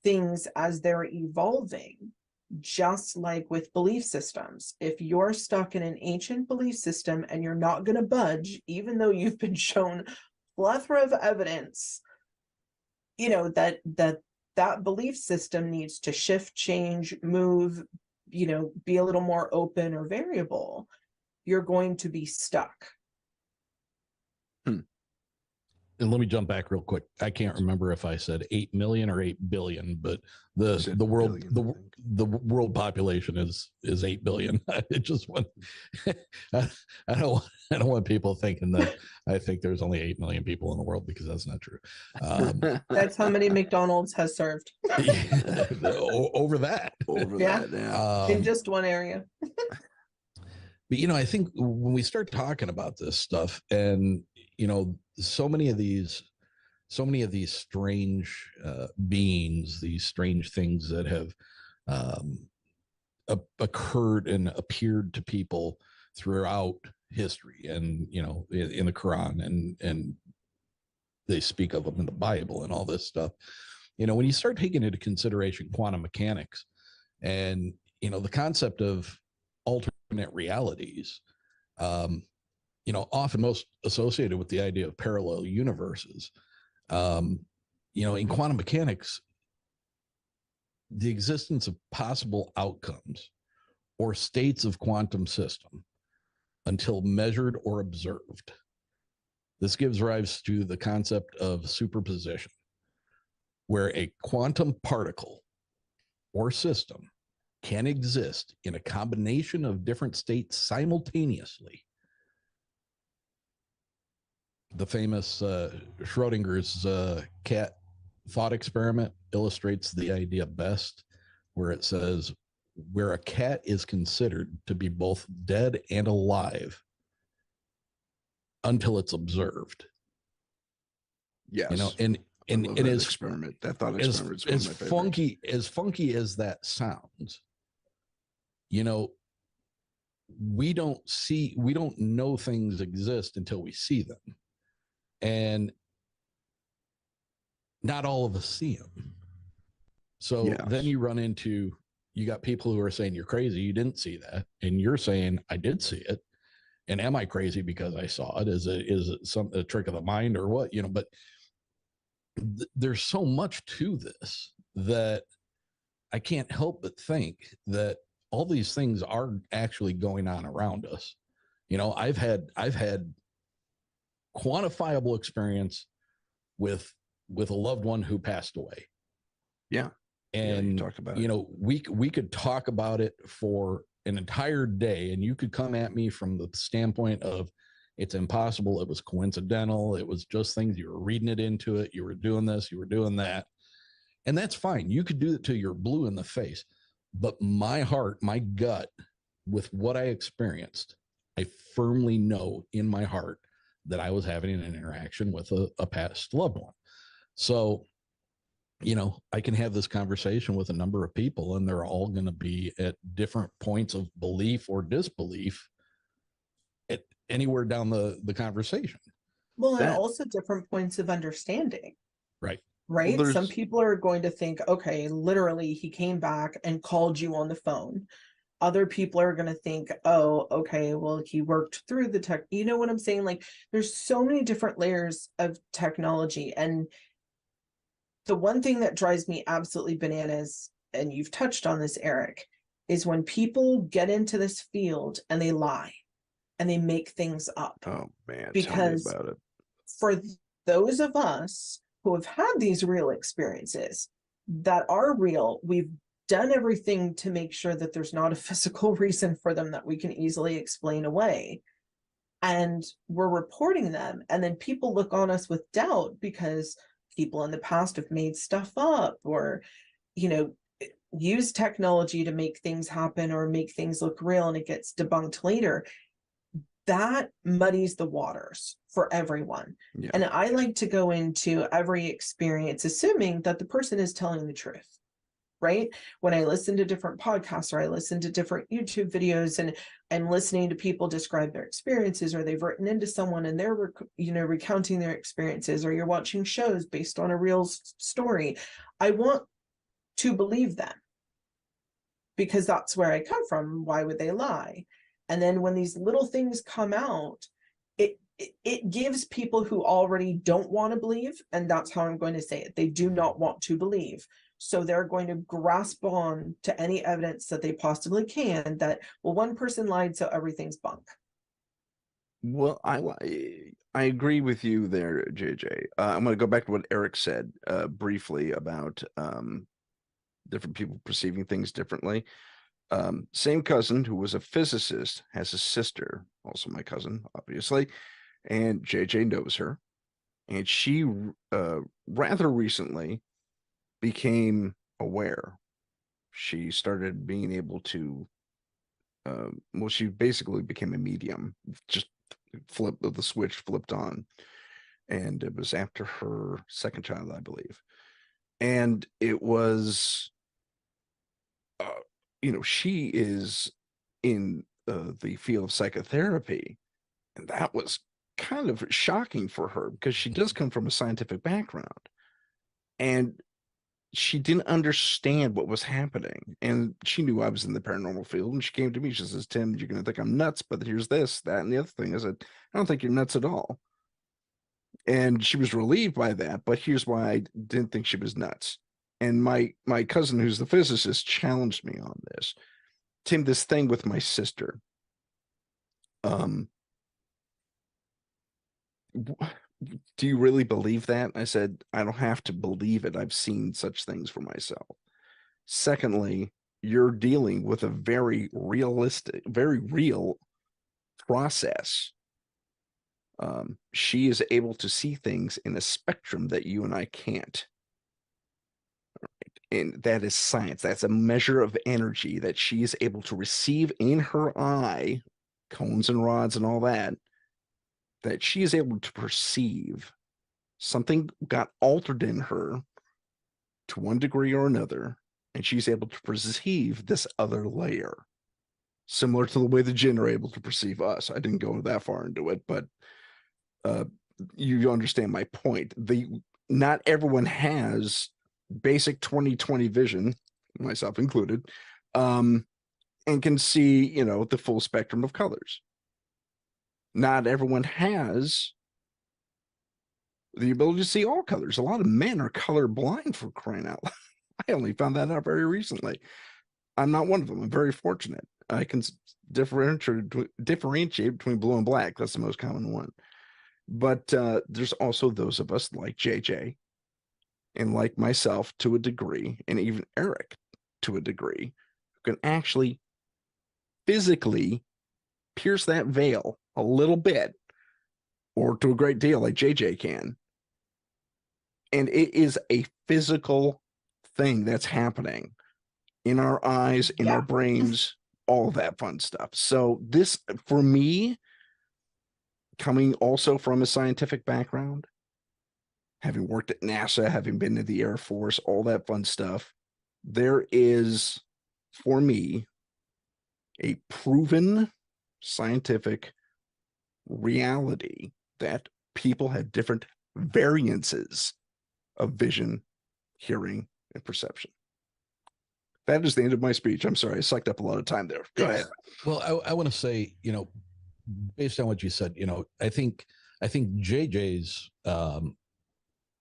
things as they're evolving. Just like with belief systems, if you're stuck in an ancient belief system and you're not going to budge, even though you've been shown plethora of evidence, you know, that belief system needs to shift, change, move, you know, be a little more open or variable, you're going to be stuck. And let me jump back real quick. I can't remember if I said 8 million or 8 billion, but the world population is 8 billion. It just went. I don't want people thinking that I think there's only 8 million people in the world, because that's not true. That's how many McDonald's has served. Over that. In just one area. But, you know, I think when we start talking about this stuff, and, you know, so many of these strange beings, these strange things that have occurred and appeared to people throughout history, and, you know, in the Quran, and they speak of them in the Bible and all this stuff. You know, when you start taking into consideration quantum mechanics and, you know, the concept of alternate realities, you know, often most associated with the idea of parallel universes. You know, in quantum mechanics, the existence of possible outcomes or states of quantum system until measured or observed. This gives rise to the concept of superposition, where a quantum particle or system can exist in a combination of different states simultaneously. The famous Schrodinger's cat thought experiment illustrates the idea best, where it says, where a cat is considered to be both dead and alive until it's observed. Yes. You know, and as experiment, that thought experiment is as funky as that sounds, you know, we don't know things exist until we see them. And not all of us see them. So then you run into, you got people who are saying you're crazy, you didn't see that. And you're saying, I did see it. And am I crazy because I saw it? Is it a trick of the mind or what? You know, but there's so much to this that I can't help but think that all these things are actually going on around us. You know, I've had quantifiable experience with a loved one who passed away. Yeah. And you talked about it. You know, we could talk about it for an entire day, and you could come at me from the standpoint of it's impossible, it was coincidental, it was just things, you were reading it into it, you were doing this, you were doing that. And that's fine. You could do it till you're blue in the face. But my heart, my gut, with what I experienced, I firmly know in my heart that I was having an interaction with a past loved one. So, you know, I can have this conversation with a number of people, and they're all going to be at different points of belief or disbelief at anywhere down the conversation. Well, and also different points of understanding. Right. Right. Well, some people are going to think, okay, literally he came back and called you on the phone. Other people are going to think, oh, okay, well, he worked through the tech. You know what I'm saying? Like, there's so many different layers of technology. And the one thing that drives me absolutely bananas, and you've touched on this, Eric, is when people get into this field and they lie and they make things up. Oh, man. Because tell me about it. For those of us who have had these real experiences that are real, we've done everything to make sure that there's not a physical reason for them that we can easily explain away. And we're reporting them. And then people look on us with doubt because people in the past have made stuff up or, you know, use technology to make things happen or make things look real, and it gets debunked later. that muddies the waters for everyone. Yeah. And I like to go into every experience assuming that the person is telling the truth, right? When I listen to different podcasts, or I listen to different YouTube videos, and I'm listening to people describe their experiences, or they've written into someone and they're recounting their experiences, or you're watching shows based on a real story, I want to believe them because that's where I come from. Why would they lie? And then when these little things come out, it gives people who already don't want to believe, and that's how I'm going to say it, they do not want to believe. So they're going to grasp on to any evidence that they possibly can that, well, one person lied, so everything's bunk. Well, I agree with you there, JJ. I'm going to go back to what Erick said briefly about different people perceiving things differently. Same cousin who was a physicist has a sister, also my cousin, obviously, and JJ knows her, and she rather recently became aware. She started being able to, well, she basically became a medium, just the switch flipped on, and it was after her second child, I believe, and it was she is in the field of psychotherapy, and that was kind of shocking for her because she does come from a scientific background, and she didn't understand what was happening. And she knew I was in the paranormal field, and she came to me, she says, Tim, you're going to think I'm nuts, but here's this, that, and the other thing. I said, I don't think you're nuts at all. And she was relieved by that, but here's why I didn't think she was nuts. And my cousin, who's the physicist, challenged me on this. Tim, this thing with my sister, do you really believe that? I said, I don't have to believe it. I've seen such things for myself. Secondly, you're dealing with a very realistic, very real process. She is able to see things in a spectrum that you and I can't. And that is science. That's a measure of energy that she is able to receive in her eye, cones and rods and all that, that she is able to perceive. Something got altered in her to one degree or another, and she's able to perceive this other layer, similar to the way the jinn are able to perceive us. I didn't go that far into it, but you understand my point. Not everyone has basic 20/20 vision, myself included, and can see, the full spectrum of colors. Not everyone has the ability to see all colors. A lot of men are colorblind, for crying out loud. I only found that out very recently. I'm not one of them. I'm very fortunate. I can differentiate between blue and black. That's the most common one. But there's also those of us like JJ and like myself to a degree, and even Erick to a degree, who can actually physically pierce that veil a little bit, or to a great deal like JJ can. And it is a physical thing that's happening in our eyes, in our brains, all that fun stuff. So this, for me, coming also from a scientific background, having worked at NASA, having been in the Air Force, all that fun stuff, there is, for me, a proven scientific reality that people have different variances of vision, hearing, and perception. That is the end of my speech. I'm sorry, I sucked up a lot of time there. Go ahead. Well, I want to say, based on what you said, I think JJ's,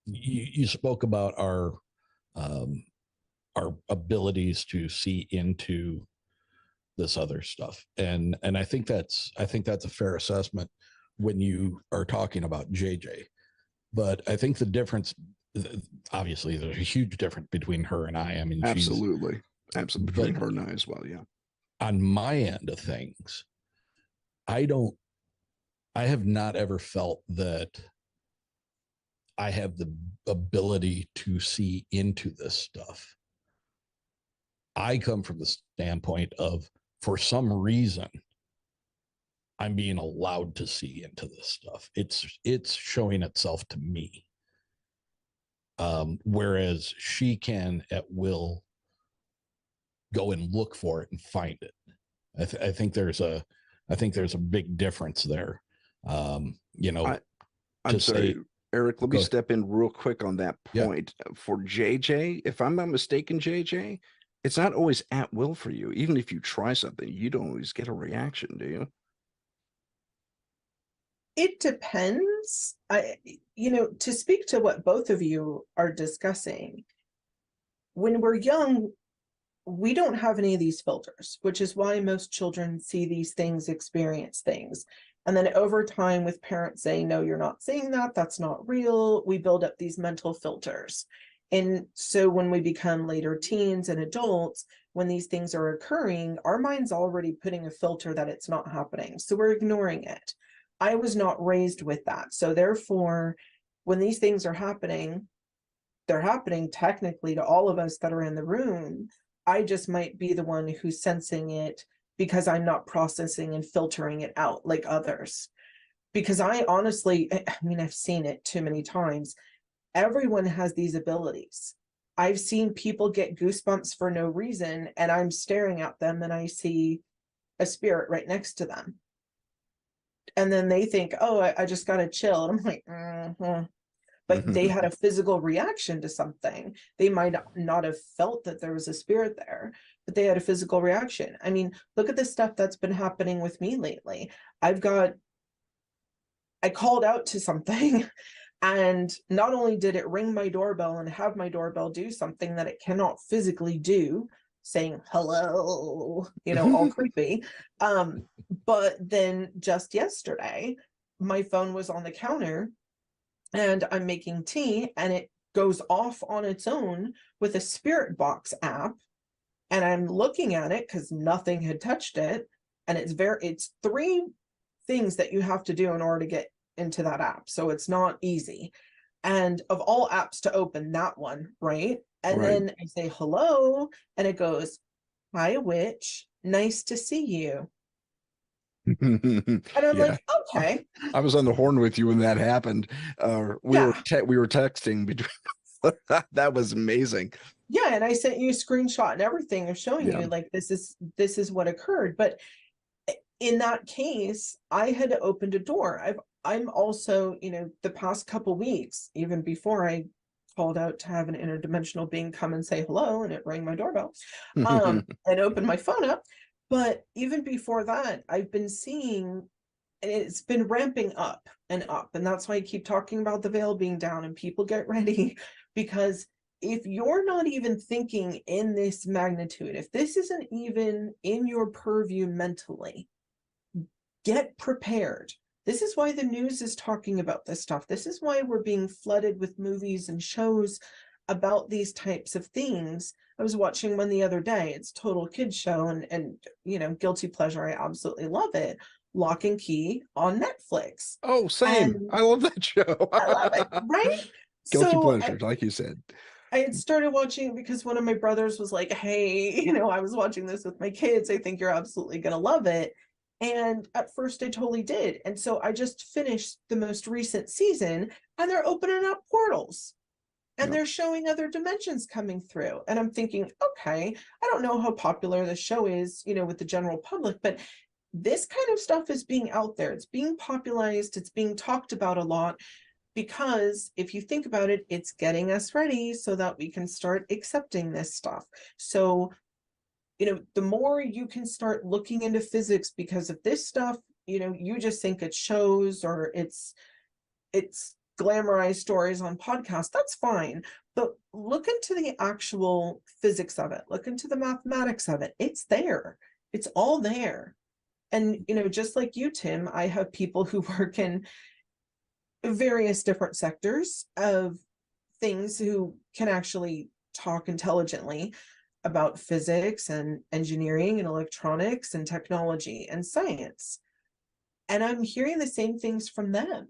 you spoke about our abilities to see into this other stuff, and I think that's a fair assessment when you are talking about JJ. But I think the difference, obviously, there's a huge difference between her and I. I mean, absolutely between her and I as well. Yeah. On my end of things, I have not ever felt that I have the ability to see into this stuff. I come from the standpoint of, for some reason, I'm being allowed to see into this stuff. It's showing itself to me. Whereas she can at will go and look for it and find it. I think there's a big difference there. You know, I'm sorry, Eric, let me step in real quick on that point. Yeah. For JJ, if I'm not mistaken, JJ, it's not always at will for you. Even if you try something, you don't always get a reaction, do you? It depends. To speak to what both of you are discussing, when we're young, we don't have any of these filters, which is why most children see these things, experience things. And then over time, with parents saying, no, you're not seeing that, that's not real, we build up these mental filters. And so when we become later teens and adults, when these things are occurring, our mind's already putting a filter that it's not happening. So we're ignoring it. I was not raised with that. So therefore, when these things are happening, they're happening technically to all of us that are in the room. I just might be the one who's sensing it because I'm not processing and filtering it out like others. Because I honestly, I've seen it too many times. Everyone has these abilities. I've seen people get goosebumps for no reason, and I'm staring at them and I see a spirit right next to them. And then they think, oh, I just got to chill. And I'm like, But they had a physical reaction to something. They might not have felt that there was a spirit there, but they had a physical reaction. I mean, look at the stuff that's been happening with me lately. I called out to something, and not only did it ring my doorbell and have my doorbell do something that it cannot physically do, saying hello, all creepy. But then just yesterday, my phone was on the counter and I'm making tea and it goes off on its own with a spirit box app. And I'm looking at it because nothing had touched it. And it's 3 things that you have to do in order to get into that app. So it's not easy. And of all apps to open, that one, right? And then I say hello, and it goes, hi, witch, nice to see you. And I'm like, okay. I was on the horn with you when that happened. We were texting between. That was amazing. Yeah, and I sent you a screenshot and everything of showing you like this is what occurred. But in that case, I had opened a door. I'm also, the past couple weeks, even before I called out to have an interdimensional being come and say hello, and it rang my doorbell, and opened my phone up. But even before that, I've been seeing, and it's been ramping up. And that's why I keep talking about the veil being down, and people get ready, because if you're not even thinking in this magnitude, if this isn't even in your purview mentally, get prepared. This is why the news is talking about this stuff. This is why we're being flooded with movies and shows about these types of things. I was watching one the other day. It's total kids show, and guilty pleasure. I absolutely love it. Lock and Key on Netflix. Oh, same. And I love that show. I love it, right? Guilty pleasure, like you said. I had started watching it because one of my brothers was like, hey, I was watching this with my kids. I think you're absolutely going to love it. And at first I totally did. And so I just finished the most recent season, and they're opening up portals. And they're showing other dimensions coming through. And I'm thinking, okay, I don't know how popular the show is, with the general public, but this kind of stuff is being out there. It's being popularized. It's being talked about a lot, because if you think about it, it's getting us ready so that we can start accepting this stuff. So, the more you can start looking into physics, because of this stuff, you just think it shows, or it's glamorized stories on podcasts, that's fine. But look into the actual physics of it. Look into the mathematics of it. It's there. It's all there. And, just like you, Tim, I have people who work in various different sectors of things who can actually talk intelligently about physics and engineering and electronics and technology and science. And I'm hearing the same things from them.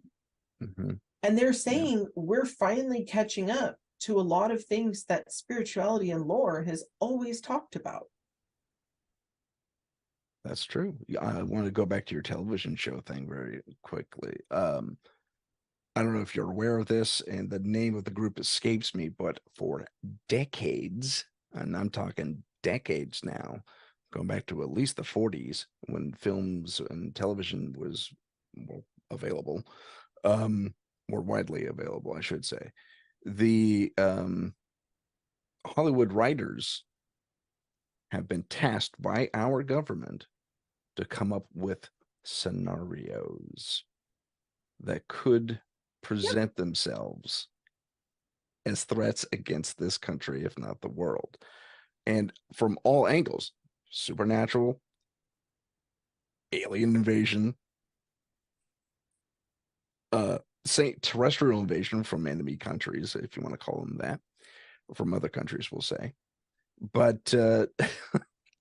And they're saying we're finally catching up to a lot of things that spirituality and lore has always talked about. That's true. I want to go back to your television show thing very quickly. I don't know if you're aware of this, and the name of the group escapes me, but for decades, and I'm talking decades now, going back to at least the 40s when films and television was more available, more widely available, I should say. The Hollywood writers have been tasked by our government to come up with scenarios that could present themselves as threats against this country, if not the world. And from all angles, supernatural, alien invasion, say terrestrial invasion from enemy countries, if you want to call them that, or from other countries, we'll say. But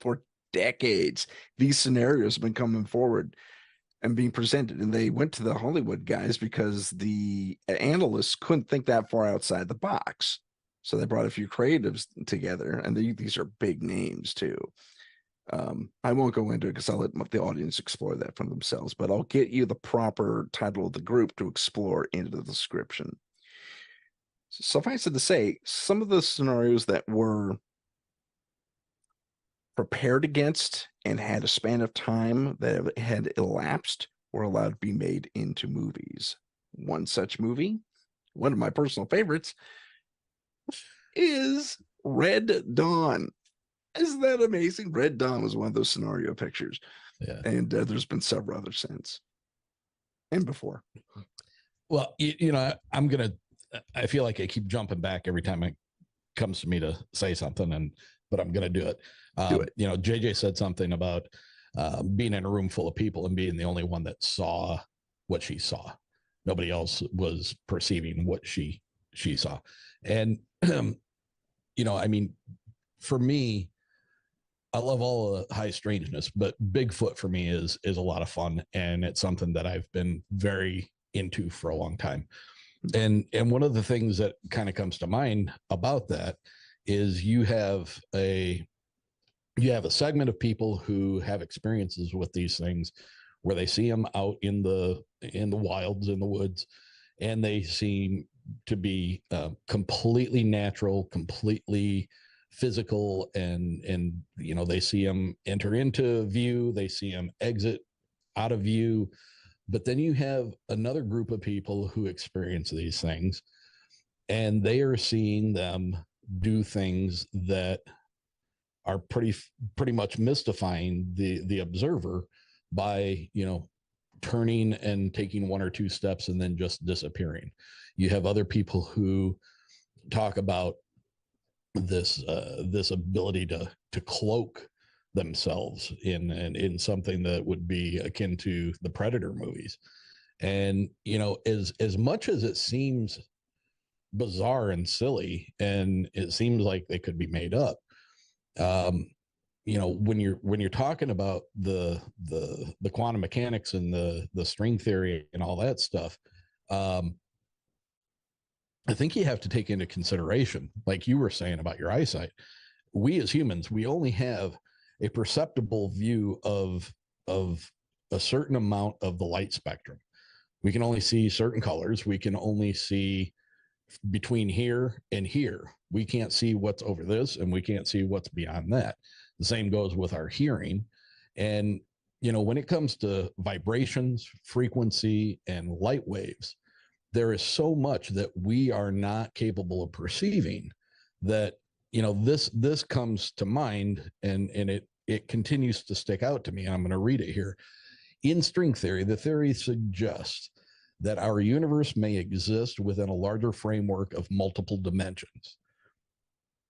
for decades, these scenarios have been coming forward and being presented. And they went to the Hollywood guys because the analysts couldn't think that far outside the box. So they brought a few creatives together, and these are big names too. I won't go into it because I'll let the audience explore that for themselves, but I'll get you the proper title of the group to explore into the description. Suffice it to say, some of the scenarios that were prepared against and had a span of time that had elapsed were allowed to be made into movies. One such movie, one of my personal favorites, is Red Dawn. Isn't that amazing? Red Dawn was one of those scenario pictures. Yeah. And there's been several others since and before. Well, I feel like I keep jumping back every time it comes to me to say something, but I'm going to do it. JJ said something about being in a room full of people and being the only one that saw what she saw. Nobody else was perceiving what she saw. And, for me, I love all the high strangeness, but Bigfoot for me is a lot of fun. And it's something that I've been very into for a long time. And one of the things that kind of comes to mind about that is you have a segment of people who have experiences with these things where they see them out in the wilds, in the woods, and they seem to be completely natural, completely physical, and they see them enter into view, they see them exit out of view. But then you have another group of people who experience these things, and they are seeing them do things that are pretty much mystifying the observer by turning and taking one or two steps and then just disappearing. You have other people who talk about this ability to cloak themselves in something that would be akin to the Predator movies. And as much as it seems bizarre and silly, and it seems like they could be made up, when you're talking about the quantum mechanics and the string theory and all that stuff, I think you have to take into consideration, like you were saying about your eyesight, we as humans, we only have a perceptible view of a certain amount of the light spectrum. We can only see certain colors. We can only see between here and here. We can't see what's over this, and we can't see what's beyond that. The same goes with our hearing. And, when it comes to vibrations, frequency, and light waves, there is so much that we are not capable of perceiving that, this comes to mind, and it continues to stick out to me. I'm going to read it here. In string theory, the theory suggests that our universe may exist within a larger framework of multiple dimensions.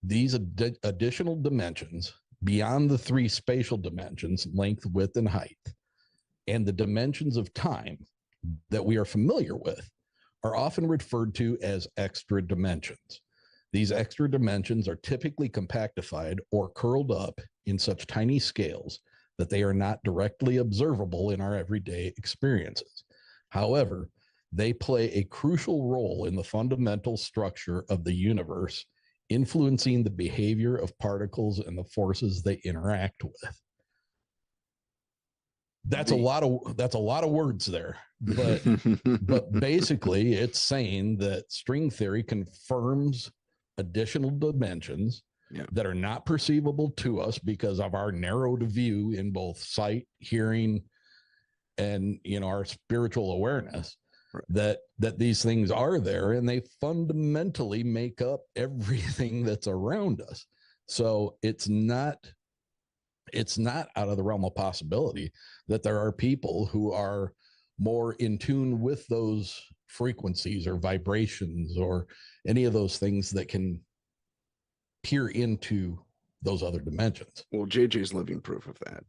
These additional dimensions, beyond the three spatial dimensions, length, width, and height, and the dimensions of time that we are familiar with, are often referred to as extra dimensions. These extra dimensions are typically compactified or curled up in such tiny scales that they are not directly observable in our everyday experiences. However, they play a crucial role in the fundamental structure of the universe, influencing the behavior of particles and the forces they interact with. that's a lot of words there, but basically it's saying that string theory confirms additional dimensions that are not perceivable to us because of our narrowed view in both sight, hearing, and our spiritual awareness. Right. That these things are there, and they fundamentally make up everything that's around us. So it's not out of the realm of possibility that there are people who are more in tune with those frequencies or vibrations or any of those things that can peer into those other dimensions. Well, JJ's living proof of that.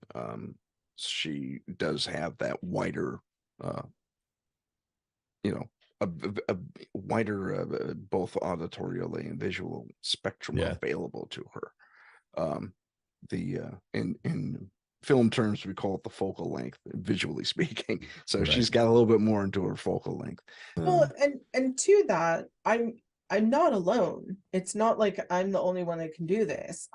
She does have that wider, a wider, both auditorially and visual spectrum available to her. In film terms, we call it the focal length, visually speaking. So she's got a little bit more into her focal length. Well, and to that, I'm not alone. It's not like I'm the only one that can do this.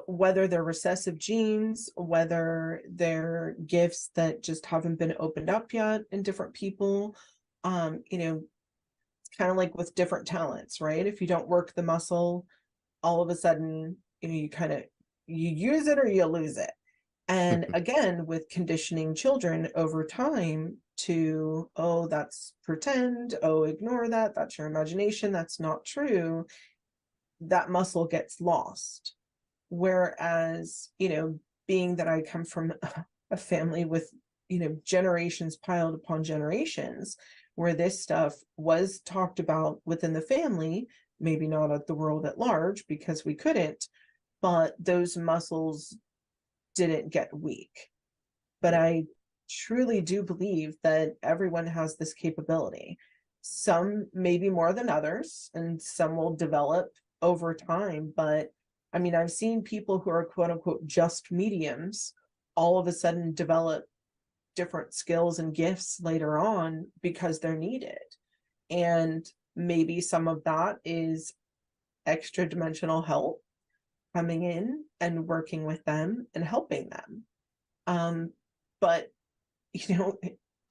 Whether they're recessive genes, whether they're gifts that just haven't been opened up yet in different people, it's kind of like with different talents, right? If you don't work the muscle, all of a sudden, you use it or you lose it. And again, with conditioning children over time to, oh, that's pretend, oh, ignore that, that's your imagination, that's not true, that muscle gets lost. Whereas, being that I come from a family with, generations piled upon generations, where this stuff was talked about within the family, maybe not at the world at large because we couldn't, but those muscles didn't get weak. But I truly do believe that everyone has this capability. Some maybe more than others, and some will develop over time. But I mean, I've seen people who are quote unquote just mediums all of a sudden develop different skills and gifts later on because they're needed. And maybe some of that is extra dimensional help coming in and working with them and helping them. But,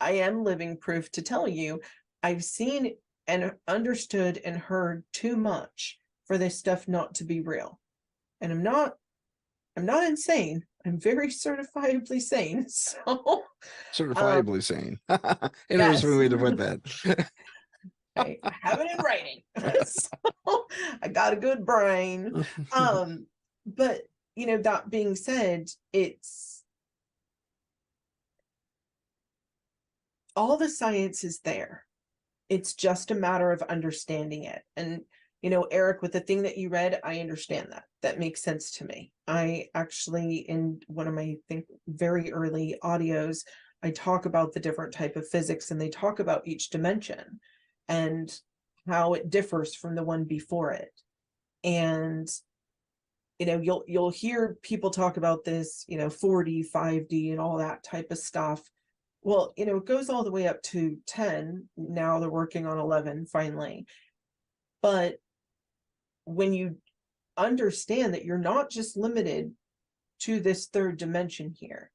I am living proof to tell you, I've seen and understood and heard too much for this stuff not to be real. And I'm not insane. I'm very certifiably sane. So certifiably sane. Interesting way to put that. I have it in writing. So I got a good brain. But that being said, it's all the science is there. It's just a matter of understanding it. And Eric, with the thing that you read, I understand that. That makes sense to me. I actually, in one of my, I think, very early audios, I talk about the different type of physics, and they talk about each dimension and how it differs from the one before it. And you'll hear people talk about this, 4D, 5D, and all that type of stuff. Well, it goes all the way up to 10. Now they're working on 11 finally. But when you understand that you're not just limited to this third dimension here,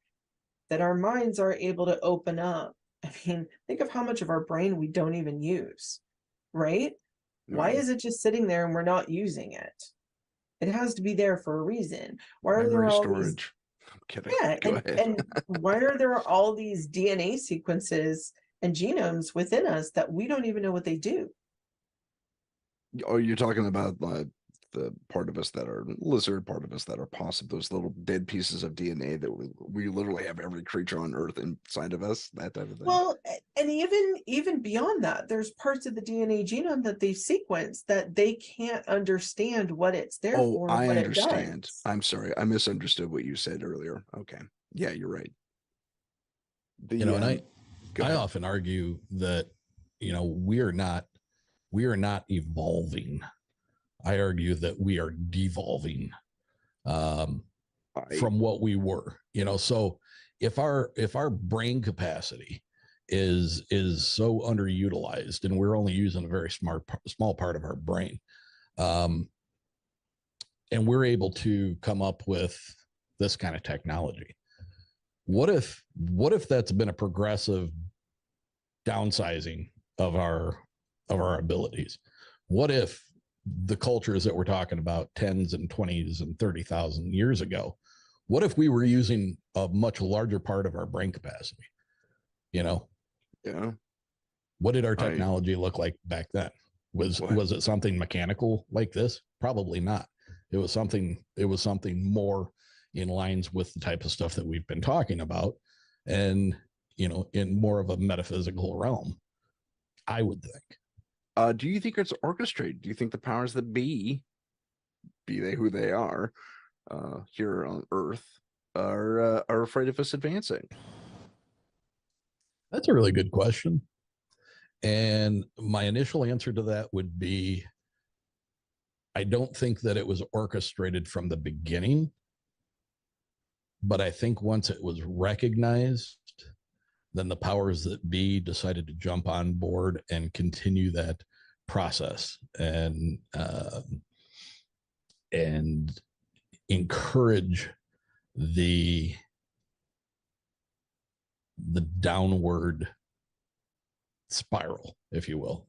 that our minds are able to open up. I mean, think of how much of our brain we don't even use, right? Why is it just sitting there and we're not using it? It has to be there for a reason. Why are there all storage? I'm kidding. Yeah, and why are there all these DNA sequences and genomes within us that we don't even know what they do? Oh, you're talking about the part of us that are lizard, part of us that are possum, those little dead pieces of DNA that we literally have every creature on Earth inside of us, that type of thing. Well, and even beyond that, there's parts of the DNA genome that they sequence that they can't understand what it's there for. Oh, I understand. I'm sorry, I misunderstood what you said earlier. Okay, yeah, you're right. And I often argue that we are not evolving. I argue that we are devolving from what we were. So if our brain capacity is so underutilized, and we're only using a very small part of our brain, and we're able to come up with this kind of technology, What if that's been a progressive downsizing of our abilities? What if the cultures that we're talking about 10s and 20s and 30,000 years ago, what if we were using a much larger part of our brain capacity? Yeah. What did our technology look like back then? Was it something mechanical like this? Probably not. It was something more in lines with the type of stuff that we've been talking about, and in more of a metaphysical realm, I would think. Do you think it's orchestrated? Do you think the powers that be they who they are, here on Earth, are afraid of us advancing? That's a really good question. And my initial answer to that would be, I don't think that it was orchestrated from the beginning, but I think once it was recognized, then the powers that be decided to jump on board and continue that process and encourage the downward spiral, if you will.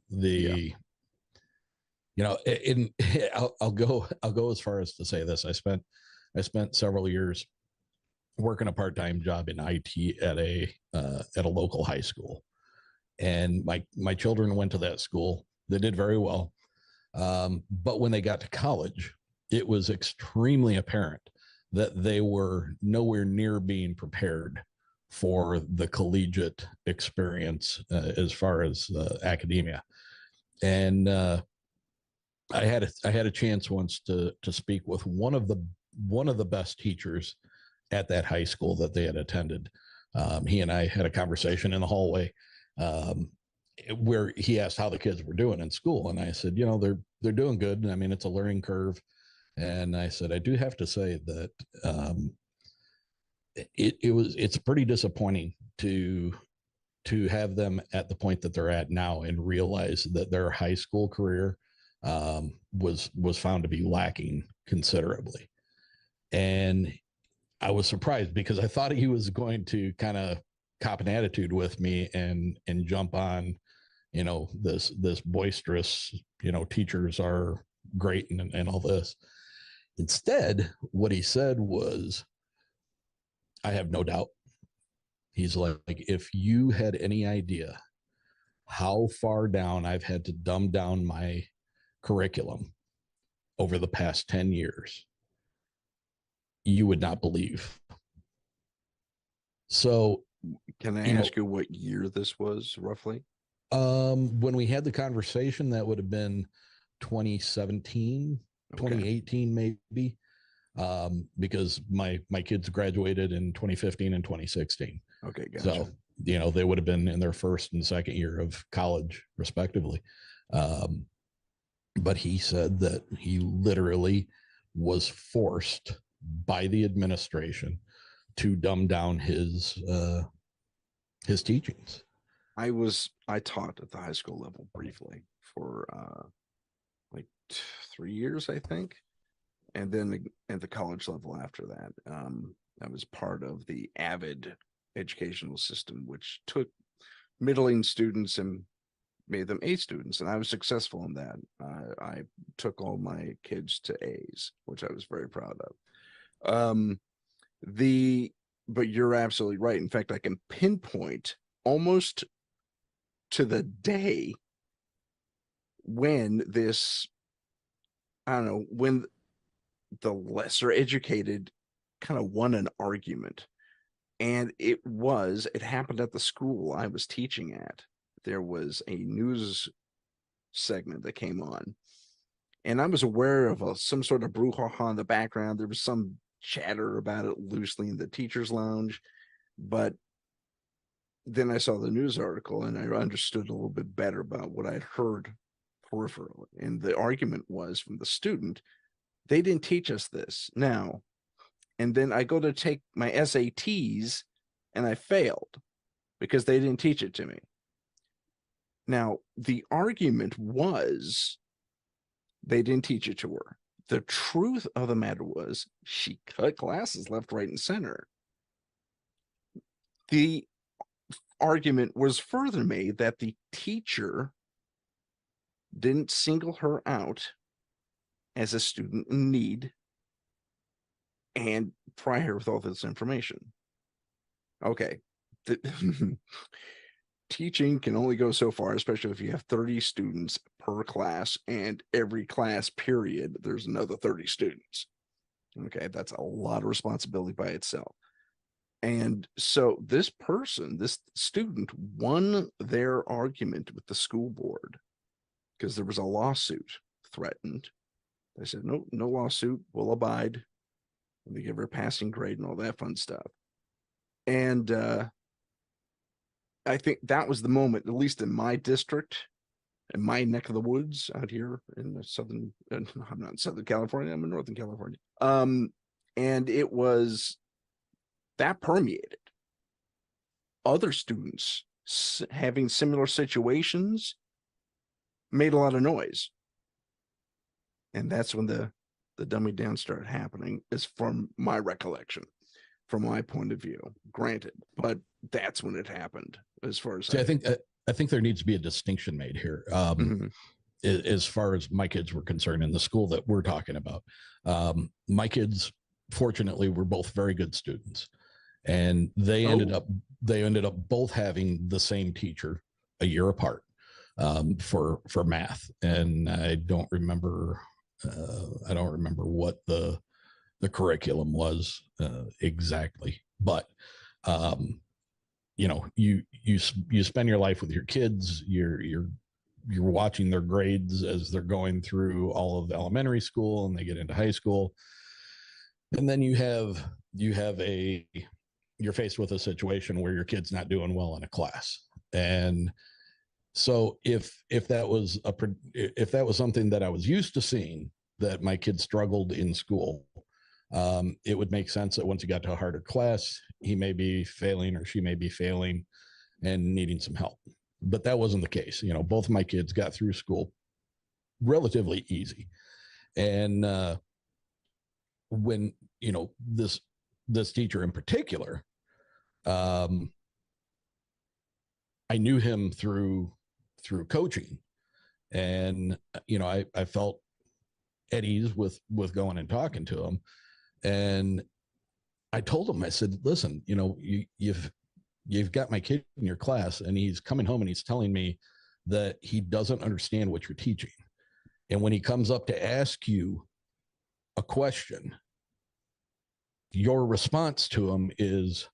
I'll go as far as to say this. I spent several years working a part-time job in IT at a local high school, and my children went to that school. They did very well, but when they got to college, it was extremely apparent that they were nowhere near being prepared for the collegiate experience as far as academia. And I had a chance once to speak with one of the best teachers at that high school that they had attended. He and I had a conversation in the hallway where he asked how the kids were doing in school, and I said, they're doing good. I mean, it's a learning curve. And I said, I do have to say that it's pretty disappointing to have them at the point that they're at now and realize that their high school career was found to be lacking considerably. And I was surprised because I thought he was going to kind of cop an attitude with me and jump on, this boisterous, teachers are great and all this. Instead, what he said was, I have no doubt. He's like, if you had any idea how far down I've had to dumb down my curriculum over the past 10 years, you would not believe. So can I ask you what year this was roughly? When we had the conversation, that would have been 2017, 2018, maybe. Because my kids graduated in 2015 and 2016. Okay, gotcha. So, they would have been in their first and second year of college, respectively. But he said that he literally was forced by the administration to dumb down his teachings. I taught at the high school level briefly for like 3 years, I think. And then at the college level after that, I was part of the AVID educational system, which took middling students and made them A students. And I was successful in that. I took all my kids to A's, which I was very proud of. But you're absolutely right. In fact, I can pinpoint almost to the day when when the lesser educated kind of won an argument. And it happened at the school I was teaching at. There was a news segment that came on, and I was aware of some sort of brouhaha in the background. There was some chatter about it loosely in the teacher's lounge, but then I saw the news article and I understood a little bit better about what I'd heard peripherally. And the argument was from the student, they didn't teach us this now. And then I go to take my SATs and I failed because they didn't teach it to me. Now, the argument was they didn't teach it to her. The truth of the matter was she cut classes left, right, and center. The argument was further made that the teacher didn't single her out as a student in need and pry her with all this information. Okay. Teaching can only go so far, especially if you have 30 students per class, and every class period, there's another 30 students. Okay, that's a lot of responsibility by itself. And so this person, this student, won their argument with the school board because there was a lawsuit threatened. They said, no lawsuit, we'll abide. And they give her a passing grade and all that fun stuff. And I think that was the moment, at least in my district, in my neck of the woods out here in the southern, I'm not in Southern California, I'm in Northern California. And it was that permeated. Other students having similar situations made a lot of noise. And that's when the dumbing down started happening, is from my recollection, from my point of view, granted, but that's when it happened. As far as I think there needs to be a distinction made here. As far as my kids were concerned in the school that we're talking about, my kids, fortunately, were both very good students, and they ended up both having the same teacher a year apart for math. And I don't remember what the curriculum was exactly, but you spend your life with your kids. You're watching their grades as they're going through all of elementary school and they get into high school, and then you're faced with a situation where your kid's not doing well in a class. And so if that was something that I was used to seeing, that my kid struggled in school, it would make sense that once he got to a harder class, he may be failing or she may be failing and needing some help. But that wasn't the case. Both of my kids got through school relatively easy. And when, this teacher in particular, I knew him through coaching, and, I felt at ease with going and talking to him. And I told him, I said, listen, you've got my kid in your class, and he's coming home and he's telling me that he doesn't understand what you're teaching. And when he comes up to ask you a question, your response to him is,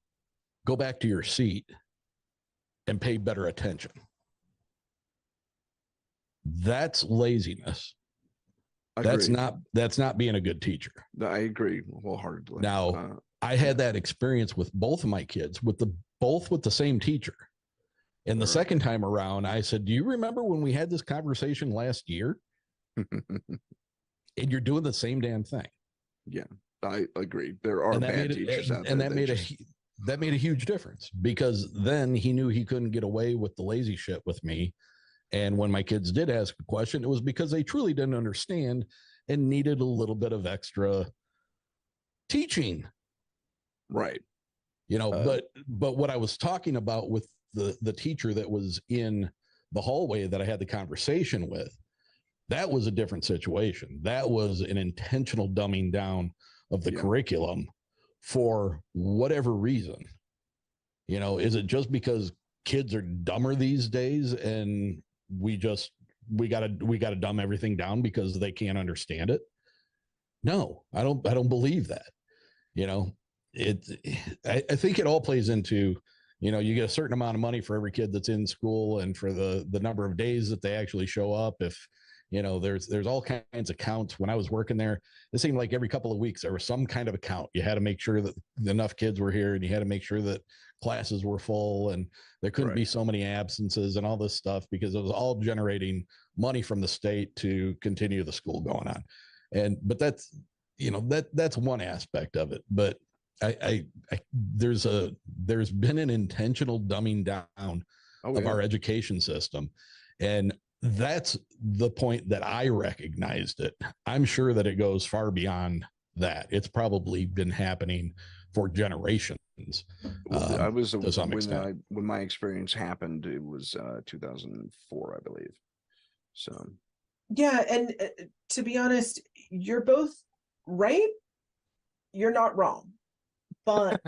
go back to your seat and pay better attention. That's laziness. That's not being a good teacher. I agree wholeheartedly. Now, I had that experience with both of my kids, both with the same teacher. And the second time around, I said, do you remember when we had this conversation last year? And you're doing the same damn thing. Yeah, I agree. There are bad teachers out there. And that made a huge difference, because then he knew he couldn't get away with the lazy shit with me. And when my kids did ask a question, it was because they truly didn't understand and needed a little bit of extra teaching. Right. But what I was talking about with the teacher that was in the hallway that I had the conversation with, that was a different situation. That was an intentional dumbing down of the curriculum for whatever reason. Is it just because kids are dumber these days and we gotta dumb everything down because they can't understand it? No, I don't believe that. I think it all plays into, you get a certain amount of money for every kid that's in school and for the number of days that they actually show up. If, there's all kinds of counts. When I was working there, it seemed like every couple of weeks there was some kind of a count. You had to make sure that enough kids were here, and you had to make sure that classes were full, and there couldn't be so many absences and all this stuff, because it was all generating money from the state to continue the school going on. But that's, that's one aspect of it. But there's been an intentional dumbing down of our education system. And that's the point that I recognized it. I'm sure that it goes far beyond that. It's probably been happening for generations. I was to some extent. when my experience happened, it was 2004, I believe. So yeah, and to be honest, you're both right. You're not wrong, but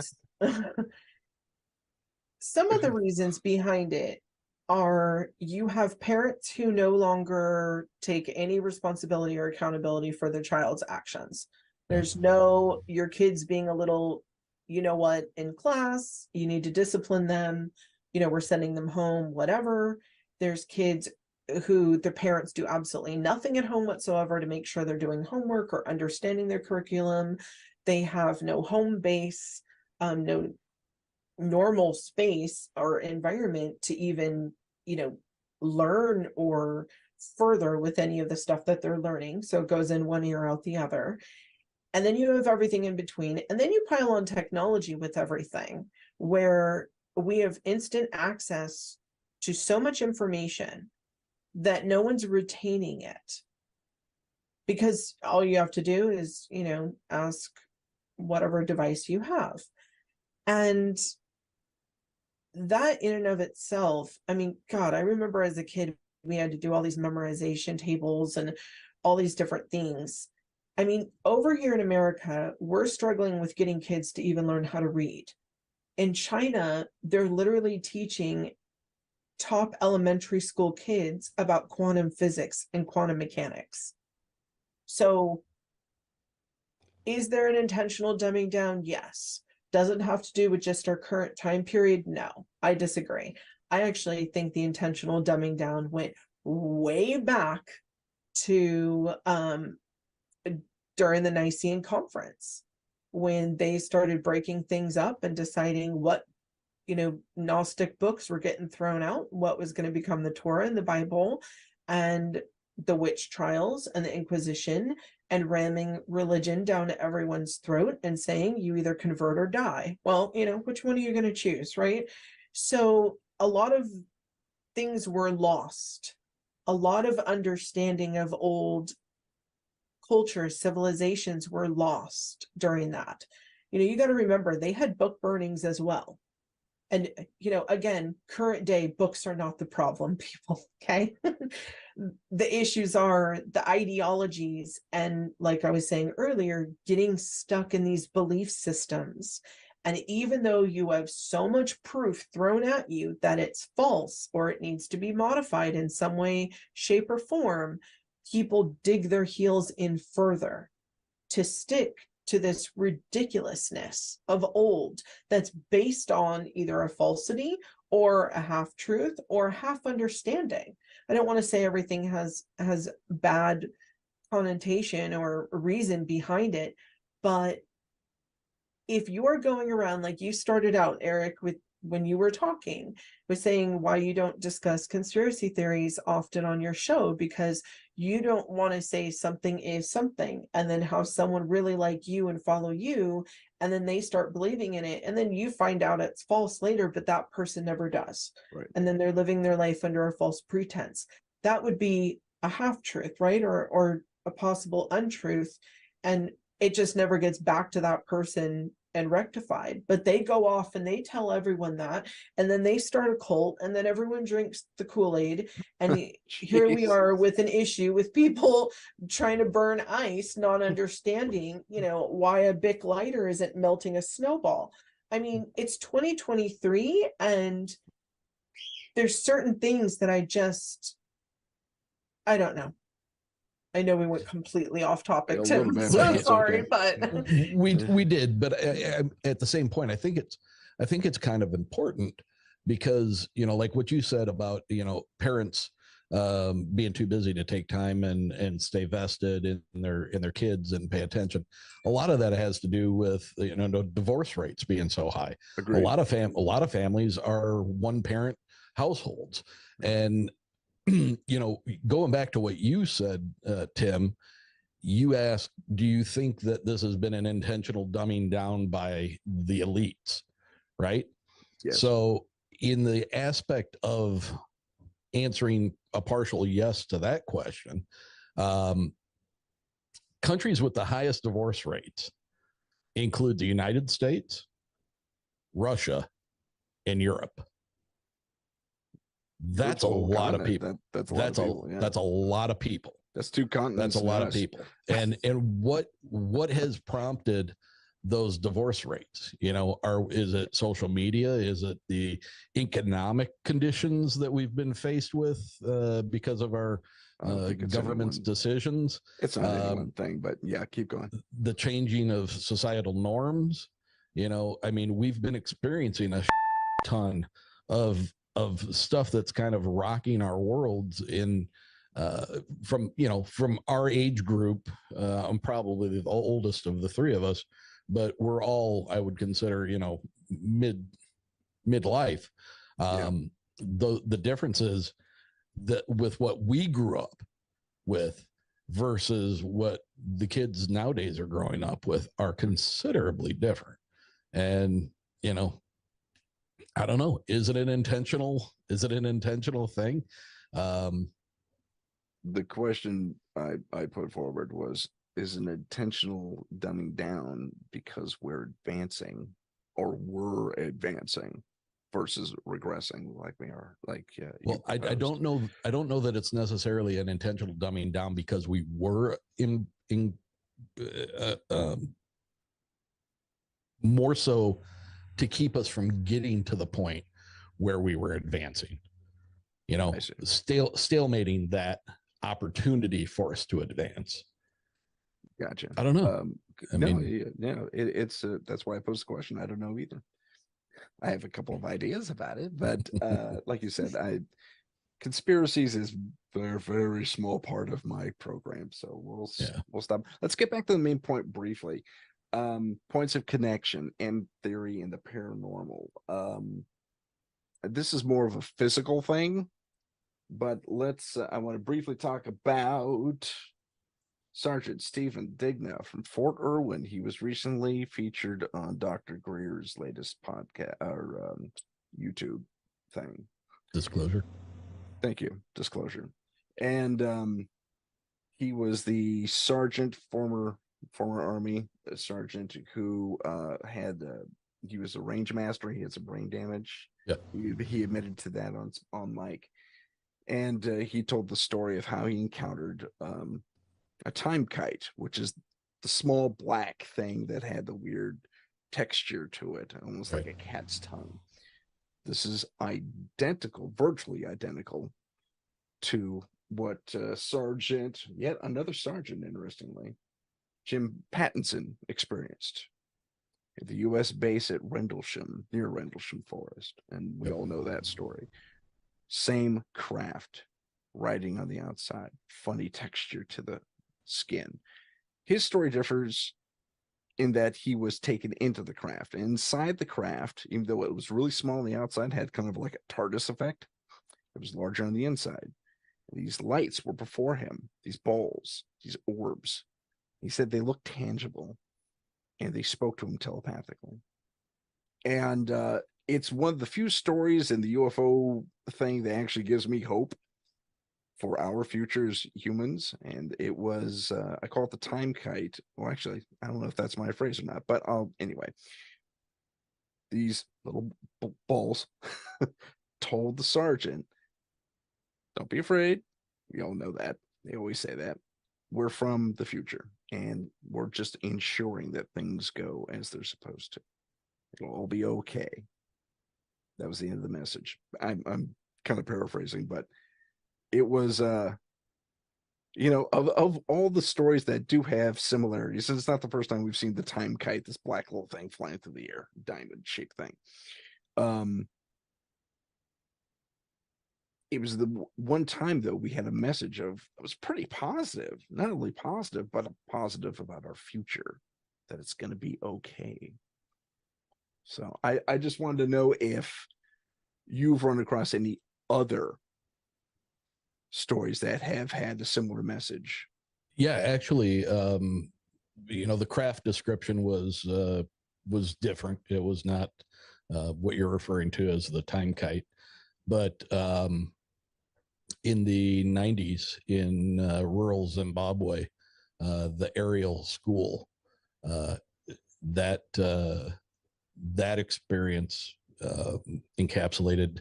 some of the reasons behind it are you have parents who no longer take any responsibility or accountability for their child's actions. There's no, your kids being a little, you know what, in class, you need to discipline them, you know, we're sending them home, whatever. There's kids who the parents do absolutely nothing at home whatsoever to make sure they're doing homework or understanding their curriculum. They have no home base, no normal space or environment to even, you know, learn or further with any of the stuff that they're learning. So it goes in one ear out the other. And then you have everything in between. And then you pile on technology with everything, where we have instant access to so much information that no one's retaining it. Because all you have to do is, you know, ask whatever device you have. And that in and of itself, I mean, God, I remember as a kid, we had to do all these memorization tables and all these different things. I mean, over here in America, we're struggling with getting kids to even learn how to read. In China, they're literally teaching top elementary school kids about quantum physics and quantum mechanics. So is there an intentional dumbing down? Yes. Does it have to do with just our current time period? No, I disagree. I actually think the intentional dumbing down went way back to during the Nicene Conference, when they started breaking things up and deciding what, you know, Gnostic books were getting thrown out, what was going to become the Torah and the Bible, and the witch trials and the Inquisition, and ramming religion down everyone's throat and saying you either convert or die. Well, you know, which one are you going to choose, right? So a lot of things were lost. A lot of understanding of old cultures, civilizations were lost during that. You know, you got to remember they had book burnings as well. And, you know, again, current day books are not the problem, people, okay? The issues are the ideologies and, like I was saying earlier, getting stuck in these belief systems. And even though you have so much proof thrown at you that it's false or it needs to be modified in some way, shape, or form, people dig their heels in further to stick to this ridiculousness of old that's based on either a falsity or a half truth or half understanding. I don't want to say everything has bad connotation or reason behind it, but if you are going around, like you started out, Eric, with when you were talking, was saying why you don't discuss conspiracy theories often on your show, because you don't want to say something is something and then have someone really like you and follow you, and then they start believing in it, and then you find out it's false later, but that person never does. Right. And then they're living their life under a false pretense. That would be a half truth, right? Or a possible untruth, and it just never gets back to that person and rectified. But they go off and they tell everyone that, and then they start a cult, and then everyone drinks the Kool-Aid, and here we are with an issue with people trying to burn ice, not understanding, you know, why a Bic lighter isn't melting a snowball. I mean, it's 2023, and there's certain things that I don't know. I know we went completely off topic, Tim. So sorry, but we did. But at the same point, I think it's kind of important because, you know, like what you said about, you know, parents being too busy to take time and stay vested in their kids and pay attention. A lot of that has to do with, you know, divorce rates being so high. Agreed. A lot of families are one parent households, and you know, going back to what you said, Tim, you asked, do you think that this has been an intentional dumbing down by the elites, right? Yes. So in the aspect of answering a partial yes to that question, countries with the highest divorce rates include the United States, Russia, and Europe. That's a lot of people. That's a lot of people. Yeah. That's a lot of people. That's 2 continents. That's a lot of people. And what has prompted those divorce rates? Is it social media? Is it the economic conditions that we've been faced with because of our government's decisions? It's not any one thing, but yeah, keep going. The changing of societal norms. We've been experiencing a ton of stuff that's kind of rocking our worlds from our age group. I'm probably the oldest of the 3 of us, but we're all, I would consider, midlife. The difference is that with what we grew up with versus what the kids nowadays are growing up with are considerably different. And, I don't know. Is it an intentional thing? The question I put forward was, is an intentional dumbing down because we're advancing versus regressing like we are? Well, I don't know. I don't know that it's necessarily an intentional dumbing down because we were more so to keep us from getting to the point where we were advancing, stalemating that opportunity for us to advance. Gotcha. I don't know. It's that's why I posed the question. I don't know either. I have a couple of ideas about it, but like you said, conspiracies is very, very small part of my program. So we'll stop. Let's get back to the main point briefly. Points of connection and theory in the paranormal. This is more of a physical thing, but I want to briefly talk about Sergeant Stephen Digna from Fort Irwin. He was recently featured on Dr. Greer's latest podcast or YouTube thing. Disclosure. Thank you. Disclosure. And he was the sergeant, former Army sergeant who he was a range master. He had some brain damage. Yeah. He admitted to that on mic. And he told the story of how he encountered a time kite, which is the small black thing that had the weird texture to it, almost like a cat's tongue. This is virtually identical to what yet another sergeant, interestingly, Jim Pattinson experienced at the U.S. base at Rendlesham, near Rendlesham Forest. And we all know that story. Same craft, writing on the outside, funny texture to the skin. His story differs in that he was taken into the craft. And inside the craft, even though it was really small on the outside, had kind of like a TARDIS effect. It was larger on the inside. And these lights were before him, these balls, these orbs. He said they looked tangible and they spoke to him telepathically. And it's one of the few stories in the UFO thing that actually gives me hope for our future as humans. And it was, I call it the time kite. Well, actually, I don't know if that's my phrase or not, but anyway, these little balls told the sergeant, don't be afraid. We all know that. They always say that. We're from the future and we're just ensuring that things go as they're supposed to. It'll all be okay. That was the end of the message. I'm kind of paraphrasing, but it was, of all the stories that do have similarities, and it's not the first time we've seen the time kite, this black little thing flying through the air, diamond-shaped thing. It was the one time, though, we had a message it was pretty positive, not only positive, but a positive about our future, that it's going to be okay. So I just wanted to know if you've run across any other stories that have had a similar message. Yeah, actually, the craft description was different. It was not what you're referring to as the time kite, but in the 90s in rural Zimbabwe, the aerial school, that experience encapsulated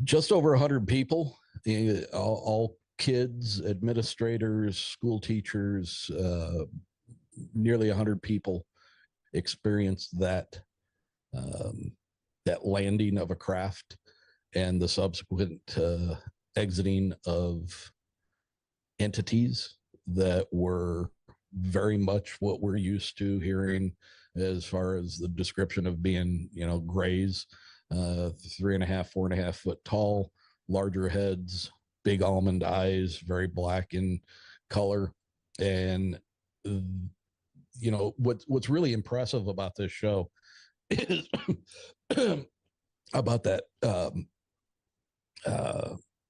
just over 100 people, all kids, administrators, school teachers, nearly 100 people experienced that that landing of a craft and the subsequent exiting of entities that were very much what we're used to hearing as far as the description of being, grays, 3.5, 4.5 foot tall, larger heads, big almond eyes, very black in color. And what's really impressive about this show is about that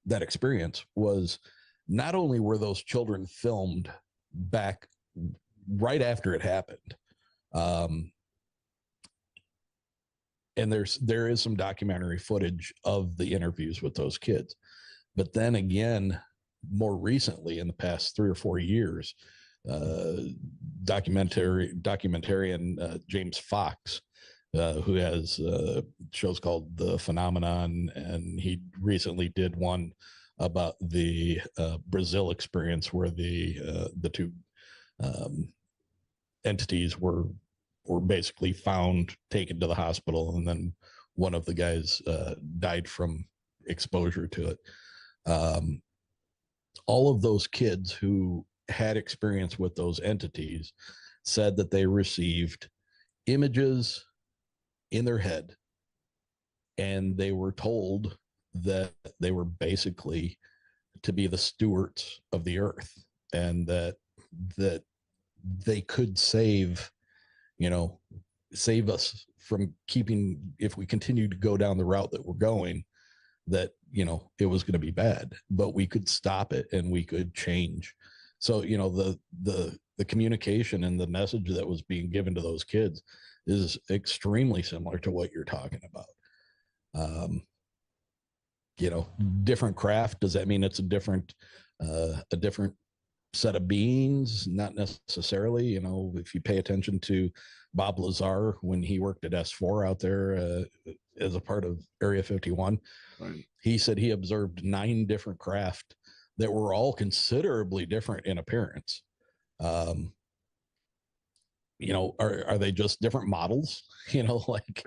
that experience was not only were those children filmed back right after it happened, and there is some documentary footage of the interviews with those kids, but then again, more recently in the past 3 or 4 years, documentarian James Fox, who has shows called The Phenomenon, and he recently did one about the Brazil experience where the two entities were basically found, taken to the hospital, and then one of the guys died from exposure to it. All of those kids who had experience with those entities said that they received images in their head, and they were told that they were basically to be the stewards of the earth, and that they could save us from keeping, if we continue to go down the route that we're going, that it was going to be bad, but we could stop it and we could change. So the communication and the message that was being given to those kids is extremely similar to what you're talking about. Different craft, does that mean it's a different set of beings? Not necessarily. If you pay attention to Bob Lazar when he worked at S4 out there as a part of Area 51, right, he said he observed 9 different craft that were all considerably different in appearance. Are they just different models? Like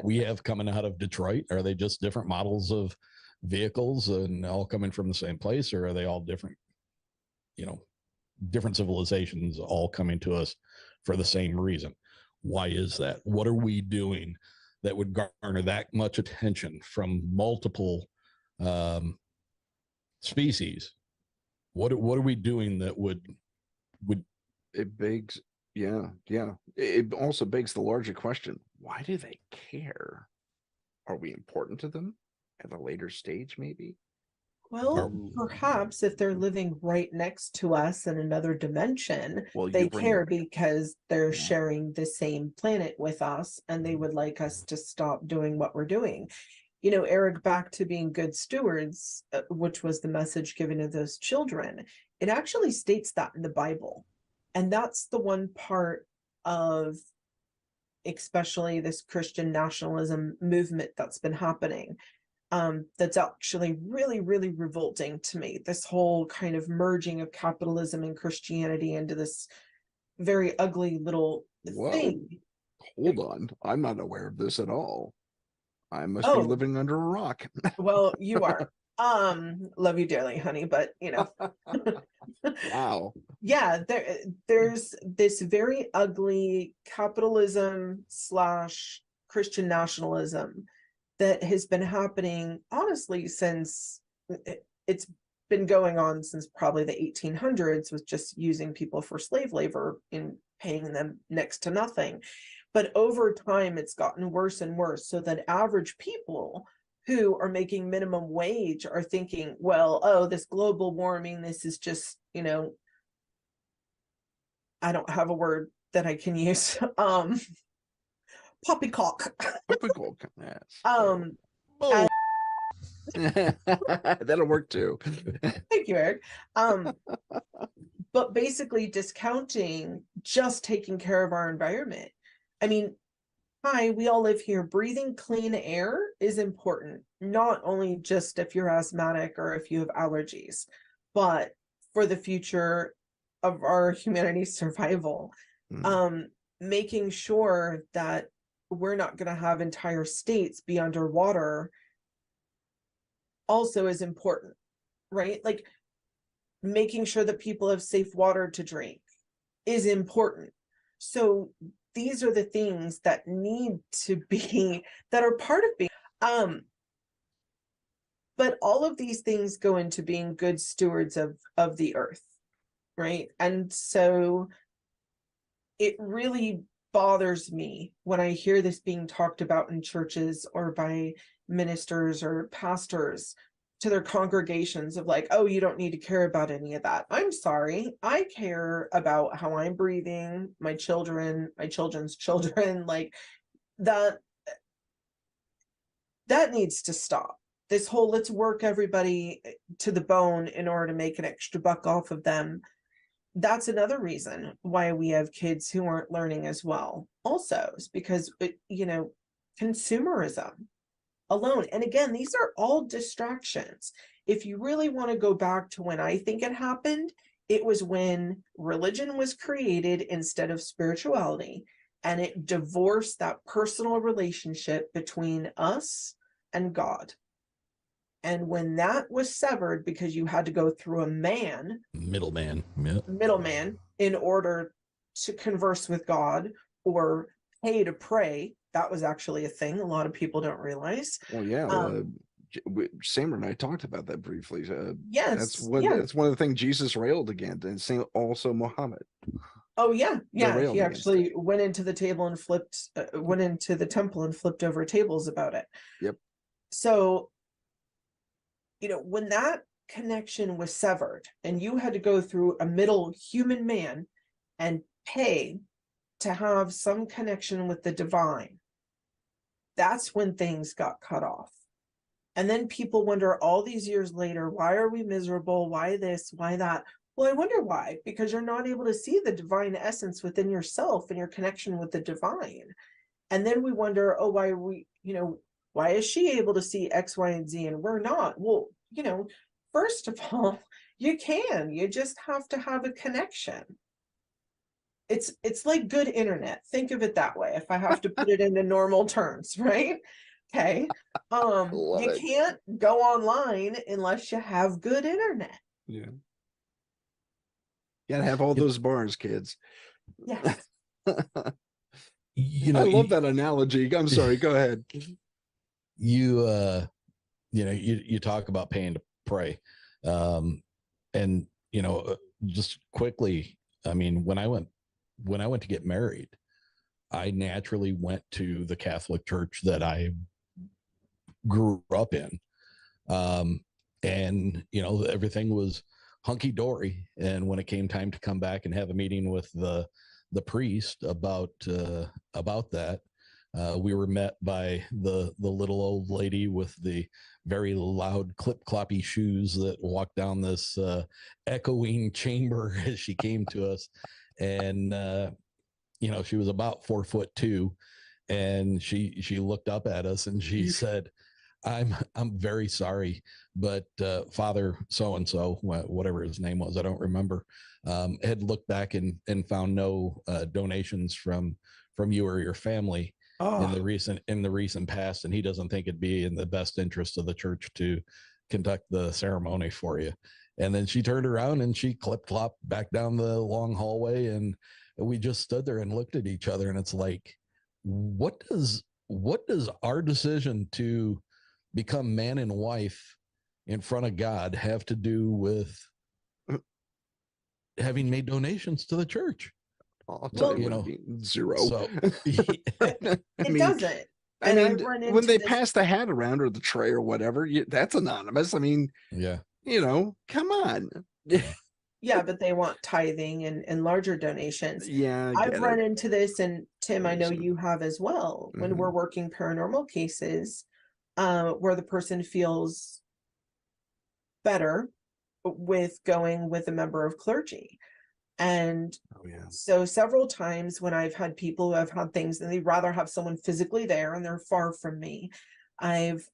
we have coming out of Detroit. Are they just different models of vehicles and all coming from the same place, or are they all different? Different civilizations all coming to us for the same reason. Why is that? What are we doing that would garner that much attention from multiple species? What are we doing that would it begs, yeah. It also begs the larger question: why do they care? Are we important to them at a later stage, maybe? Well, perhaps if they're living right next to us in another dimension, well, they care because they're sharing the same planet with us, and they would like us to stop doing what we're doing. Eric, back to being good stewards, which was the message given to those children, it actually states that in the Bible. And that's the one part of especially this Christian nationalism movement that's been happening. That's actually really, really revolting to me. This whole kind of merging of capitalism and Christianity into this very ugly little thing. Hold on. I'm not aware of this at all. I must be living under a rock. Well, you are. Love you dearly, honey, but Wow. Yeah, there's this very ugly capitalism / Christian nationalism that has been happening, honestly, since it's been going on since probably the 1800s, with just using people for slave labor and paying them next to nothing. But over time, it's gotten worse and worse, so that average people who are making minimum wage are thinking, well, this global warming, this is just, I don't have a word that I can use. Poppycock. Poppycock. Yes. That'll work too. Thank you, Eric. But basically discounting just taking care of our environment. I mean, hi, we all live here. Breathing clean air is important, not only just if you're asthmatic or if you have allergies, but for the future of our humanity's survival. Making sure that we're not going to have entire states be underwater also is important, right? Like making sure that people have safe water to drink is important. So these are the things that need to be, that are part of being, but all of these things go into being good stewards of the earth, right? And so it really bothers me when I hear this being talked about in churches or by ministers or pastors to their congregations of like, oh, you don't need to care about any of that. I'm sorry. I care about how I'm breathing, my children, my children's children, like that needs to stop. This whole let's work everybody to the bone in order to make an extra buck off of them. That's another reason why we have kids who aren't learning as well. Also, is because, consumerism alone. And again, these are all distractions. If you really want to go back to when I think it happened, it was when religion was created instead of spirituality, and it divorced that personal relationship between us and God. And when that was severed, because you had to go through a middleman in order to converse with God or pay to pray, that was actually a thing a lot of people don't realize. Well, yeah, Sam and I talked about that briefly. Yes, that's one of the things Jesus railed against, and same also Muhammad. Oh yeah, he actually went into the table and went into the temple and flipped over tables about it. Yep. So, when that connection was severed and you had to go through a middle human man and pay to have some connection with the divine, that's when things got cut off. And then people wonder all these years later, why are we miserable? Why this? Why that? Well, I wonder why, because you're not able to see the divine essence within yourself and your connection with the divine. And then we wonder, oh, why is she able to see X, Y, and Z and we're not? Well, first of all, you just have to have a connection. It's like good internet. Think of it that way. If I have to put it into normal terms, right? Okay. You can't go online unless you have good internet. Yeah. You gotta have all those bars, kids. Yes. I love that analogy. I'm sorry, go ahead. You talk about paying to pray. And just quickly, I mean, when I went to get married, I naturally went to the Catholic church that I grew up in. And everything was hunky-dory. And when it came time to come back and have a meeting with the priest about that, we were met by the little old lady with the very loud clip-cloppy shoes that walked down this echoing chamber as she came to us. And she was about 4'2", and she looked up at us and she said, I'm very sorry, but Father so-and-so, whatever his name was, I don't remember, had looked back and found no donations from you or your family in the recent past, and he doesn't think it'd be in the best interest of the church to conduct the ceremony for you. And then she turned around and she clip-clopped back down the long hallway, and we just stood there and looked at each other, and it's like, what does our decision to become man and wife in front of God have to do with having made donations to the church? I'll tell zero. So, it doesn't. I mean, when they pass the hat around or the tray or whatever, that's anonymous. I mean, yeah, come on. Yeah, but they want tithing and larger donations. Yeah, I've run into this, and Tim, I know you have as well, when Mm-hmm. we're working paranormal cases, where the person feels better with going with a member of clergy. And Oh yeah. so several times when I've had people who have had things and they'd rather have someone physically there and they're far from me, I've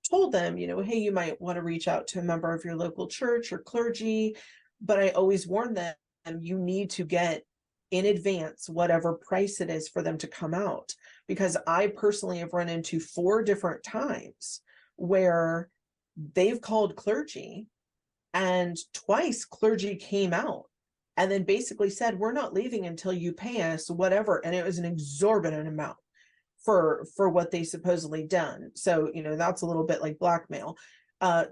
told them, you know, hey, you might want to reach out to a member of your local church or clergy. But I always warn them, you need to get in advance whatever price it is for them to come out. Because I personally have run into 4 different times where they've called clergy and twice clergy came out and then basically said, we're not leaving until you pay us whatever. And it was an exorbitant amount for what they supposedly done. So, you know, that's a little bit like blackmail.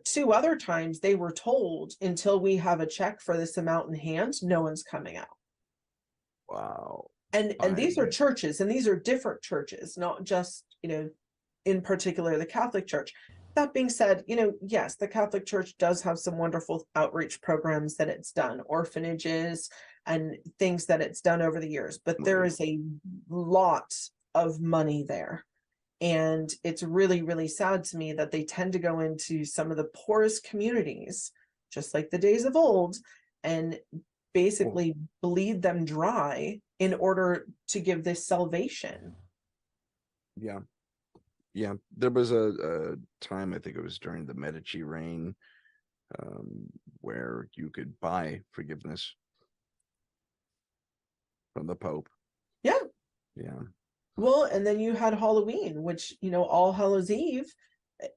2 other times they were told, until we have a check for this amount in hand, no one's coming out. Wow. And these are churches, and these are different churches, not just, you know, in particular the Catholic Church. That being said, you know, yes, the Catholic Church does have some wonderful outreach programs that it's done, orphanages and things that it's done over the years, but there is a lot of money there. And it's really, really sad to me that they tend to go into some of the poorest communities, just like the days of old, and basically bleed them dry in order to give this salvation. Yeah. Yeah. There was a time, I think it was during the Medici reign, where you could buy forgiveness from the Pope. Yeah. Yeah. Well, and then you had Halloween, which, you know, All Hallows Eve,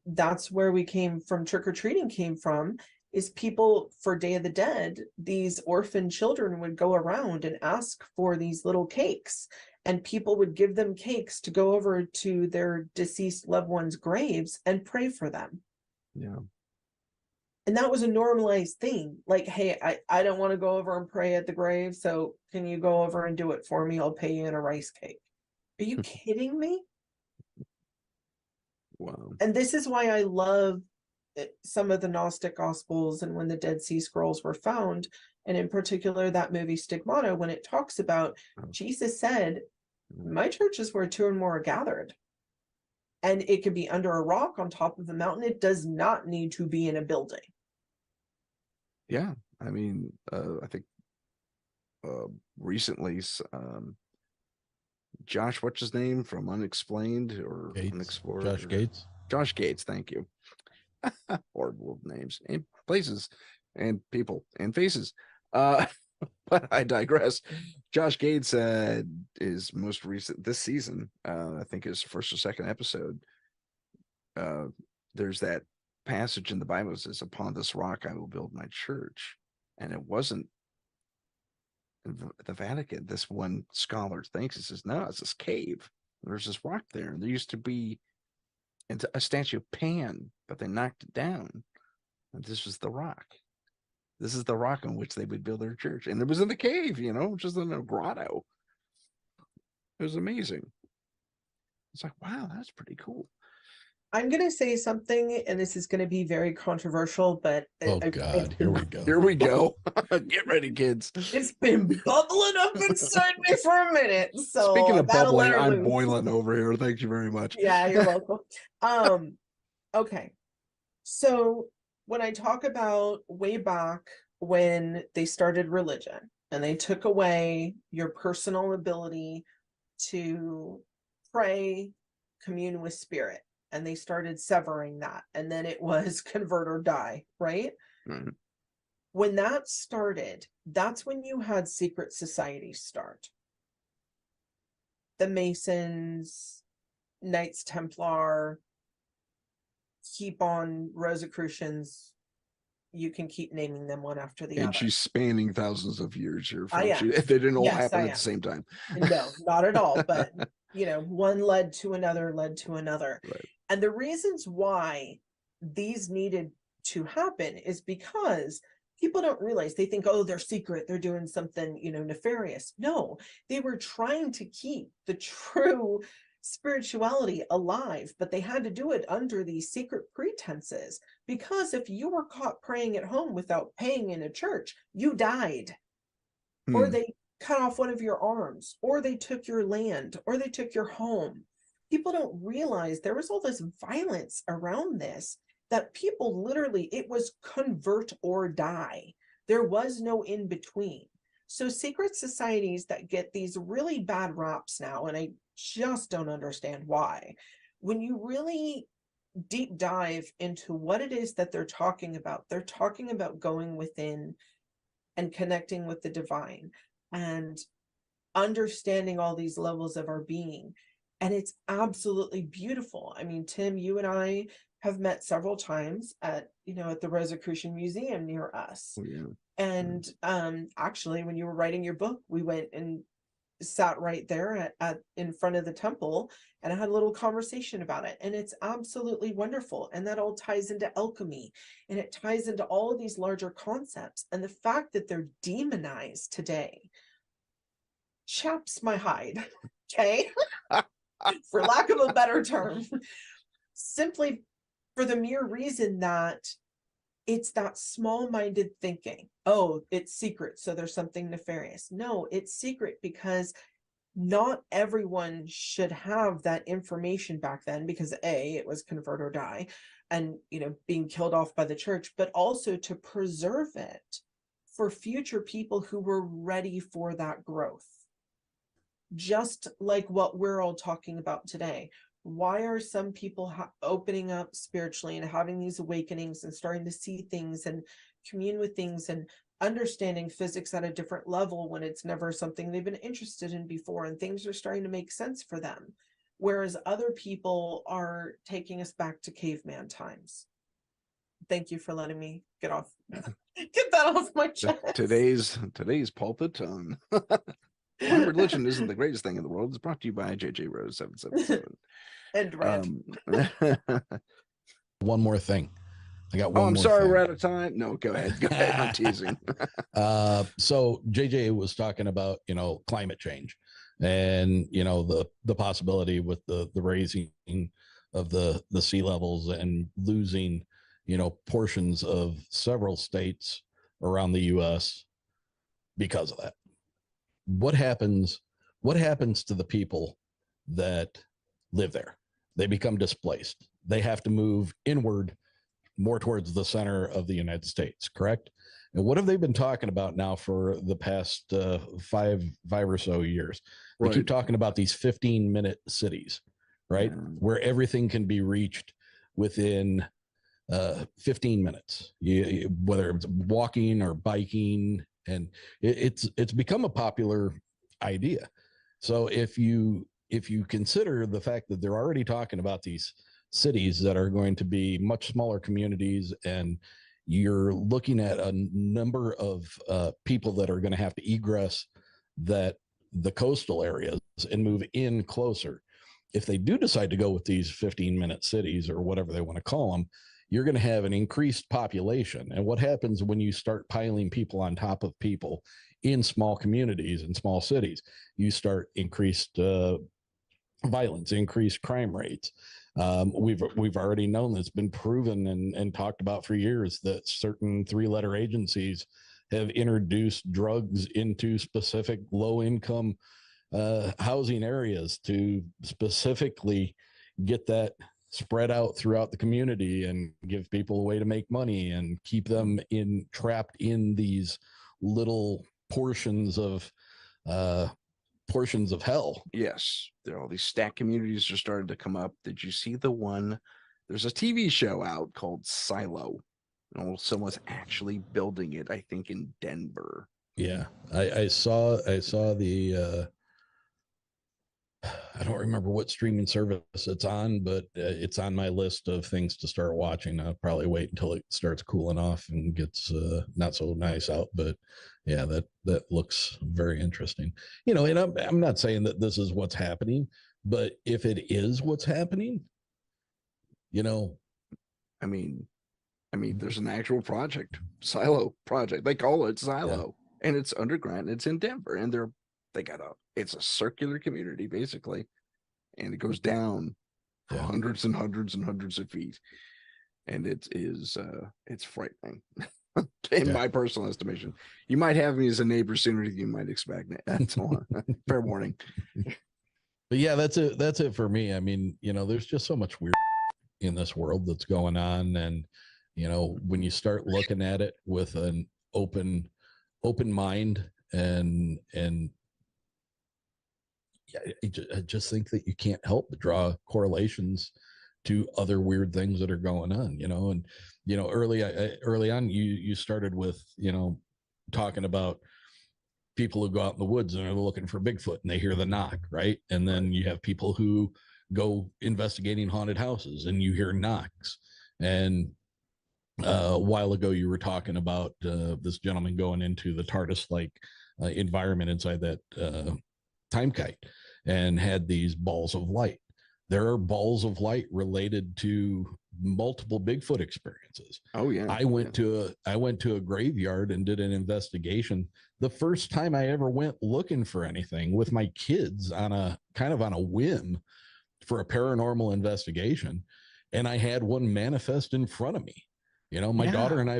that's where we came from, trick-or-treating came from, is people for Day of the Dead, these orphan children would go around and ask for these little cakes, and people would give them cakes to go over to their deceased loved ones' graves and pray for them. Yeah. And that was a normalized thing. Like, hey, I don't want to go over and pray at the grave, so can you go over and do it for me? I'll pay you in a rice cake. Are you kidding me? Wow. And this is why I love some of the Gnostic Gospels and when the Dead Sea Scrolls were found, and in particular that movie Stigmata, when it talks about Jesus said, my church is where 2 or more are gathered. And it could be under a rock on top of the mountain. It does not need to be in a building. Yeah. I mean, I think recently, Josh, what's his name from Unexplained or Gates. Unexplored? Josh Gates. Josh Gates, thank you. Horrible names and places and people and faces. But I digress. Josh Gates is most recent this season, I think his first or second episode. There's that passage in the Bible that says, upon this rock I will build my church. And it wasn't the Vatican. This one scholar thinks, it says, no, it's this cave. There's this rock there. And there used to be a statue of Pan, but they knocked it down. And this was the rock. This is the rock on which they would build their church. And it was in the cave, you know, just in a grotto. It was amazing. It's like, wow, that's pretty cool. I'm going to say something, and this is going to be very controversial, but oh God, here we go. Here we go. Get ready, kids. It's been bubbling up inside me for a minute. So speaking of bubbling, I'm boiling over here. Thank you very much. Yeah, you're welcome. Okay. So when I talk about way back when they started religion and they took away your personal ability to pray, commune with spirit, and they started severing that, and then it was convert or die, right? Mm-hmm. When that started, that's when you had secret societies start. The Masons, Knights Templar, keep on Rosicrucians. You can keep naming them one after the other. And she's spanning thousands of years here. They didn't all happen at the same time. No, not at all. But, you know, one led to another, Right. And the reasons why these needed to happen is because people don't realize, they think, oh, they're secret, they're doing something, you know, nefarious. No, they were trying to keep the true spirituality alive, but they had to do it under these secret pretenses, because if you were caught praying at home without paying in a church, you died. Or they cut off one of your arms, or they took your land, or they took your home. People don't realize there was all this violence around this, that people literally, it was convert or die. There was no in between. So secret societies that get these really bad raps now, and I just don't understand why. When you really deep dive into what it is that they're talking about going within and connecting with the divine and understanding all these levels of our being. And it's absolutely beautiful. I mean, Tim, you and I have met several times at, at the Rosicrucian Museum near us. Oh, yeah. And actually, when you were writing your book, we went and sat right there at in front of the temple, and I had a little conversation about it. And it's absolutely wonderful. And that all ties into alchemy, and it ties into all of these larger concepts. And the fact that they're demonized today chaps my hide, okay? For lack of a better term, simply for the mere reason that it's that small-minded thinking. Oh, it's secret, so there's something nefarious. No, it's secret because not everyone should have that information back then, because A, it was convert or die, and being killed off by the church, but also to preserve it for future people who were ready for that growth. Just like what we're all talking about today. Why are some people opening up spiritually and having these awakenings and starting to see things and commune with things and understanding physics at a different level when it's never something they've been interested in before, and things are starting to make sense for them, whereas other people are taking us back to caveman times? Thank you for letting me get that off my chest. Today's pulpit on my religion isn't the greatest thing in the world. It's brought to you by JJROSE777 and red. One more thing. I got one. Oh, I'm more sorry, thing. we're out of time. No, go ahead. I'm teasing. So JJ was talking about, climate change and, the possibility with the raising of the sea levels and losing, portions of several states around the US because of that. What happens to the people that live there? They become displaced. They have to move inward, more towards the center of the United States, correct? And what have they been talking about now for the past five or so years? They keep talking about these 15-minute cities, right? Where everything can be reached within 15 minutes, whether it's walking or biking. And it's become a popular idea. So if you consider the fact that they're already talking about these cities that are going to be much smaller communities, and you're looking at a number of people that are going to have to egress the coastal areas and move in closer. If they do decide to go with these 15-minute cities or whatever they want to call them, you're going to have an increased population. And what happens when you start piling people on top of people in small communities and small cities? You start increased violence, increased crime rates. We've already known that's been proven and talked about for years that certain 3-letter agencies have introduced drugs into specific low-income housing areas to specifically get that spread out throughout the community and give people a way to make money and keep them trapped in these little portions of hell. Yes, there are all these stack communities are starting to come up. Did you see the one? There's a TV show out called Silo. Oh, someone's actually building it, I think, in Denver. Yeah, I saw the I don't remember what streaming service it's on, but it's on my list of things to start watching. I'll probably wait until it starts cooling off and gets not so nice out. But yeah, that looks very interesting. And I'm not saying that this is what's happening, but if it is what's happening, I mean, there's an actual project, Silo project. They call it Silo, and it's underground. It's in Denver, and it's a circular community basically, and it goes down hundreds and hundreds and hundreds of feet, and it's frightening. In my personal estimation. You might have me as a neighbor sooner than you might expect. That's all. Fair warning. But yeah, that's it for me. I mean, there's just so much weird in this world that's going on, and when you start looking at it with an open mind And yeah, I just think that you can't help but draw correlations to other weird things that are going on, and, early on, you started with, talking about people who go out in the woods and are looking for Bigfoot and they hear the knock, right? And then you have people who go investigating haunted houses and you hear knocks. And a while ago, you were talking about this gentleman going into the TARDIS-like environment inside that time kite and had these balls of light. There are balls of light related to multiple Bigfoot experiences. Oh yeah. I went to a graveyard and did an investigation. The first time I ever went looking for anything with my kids on a whim for a paranormal investigation. And I had one manifest in front of me. My daughter and I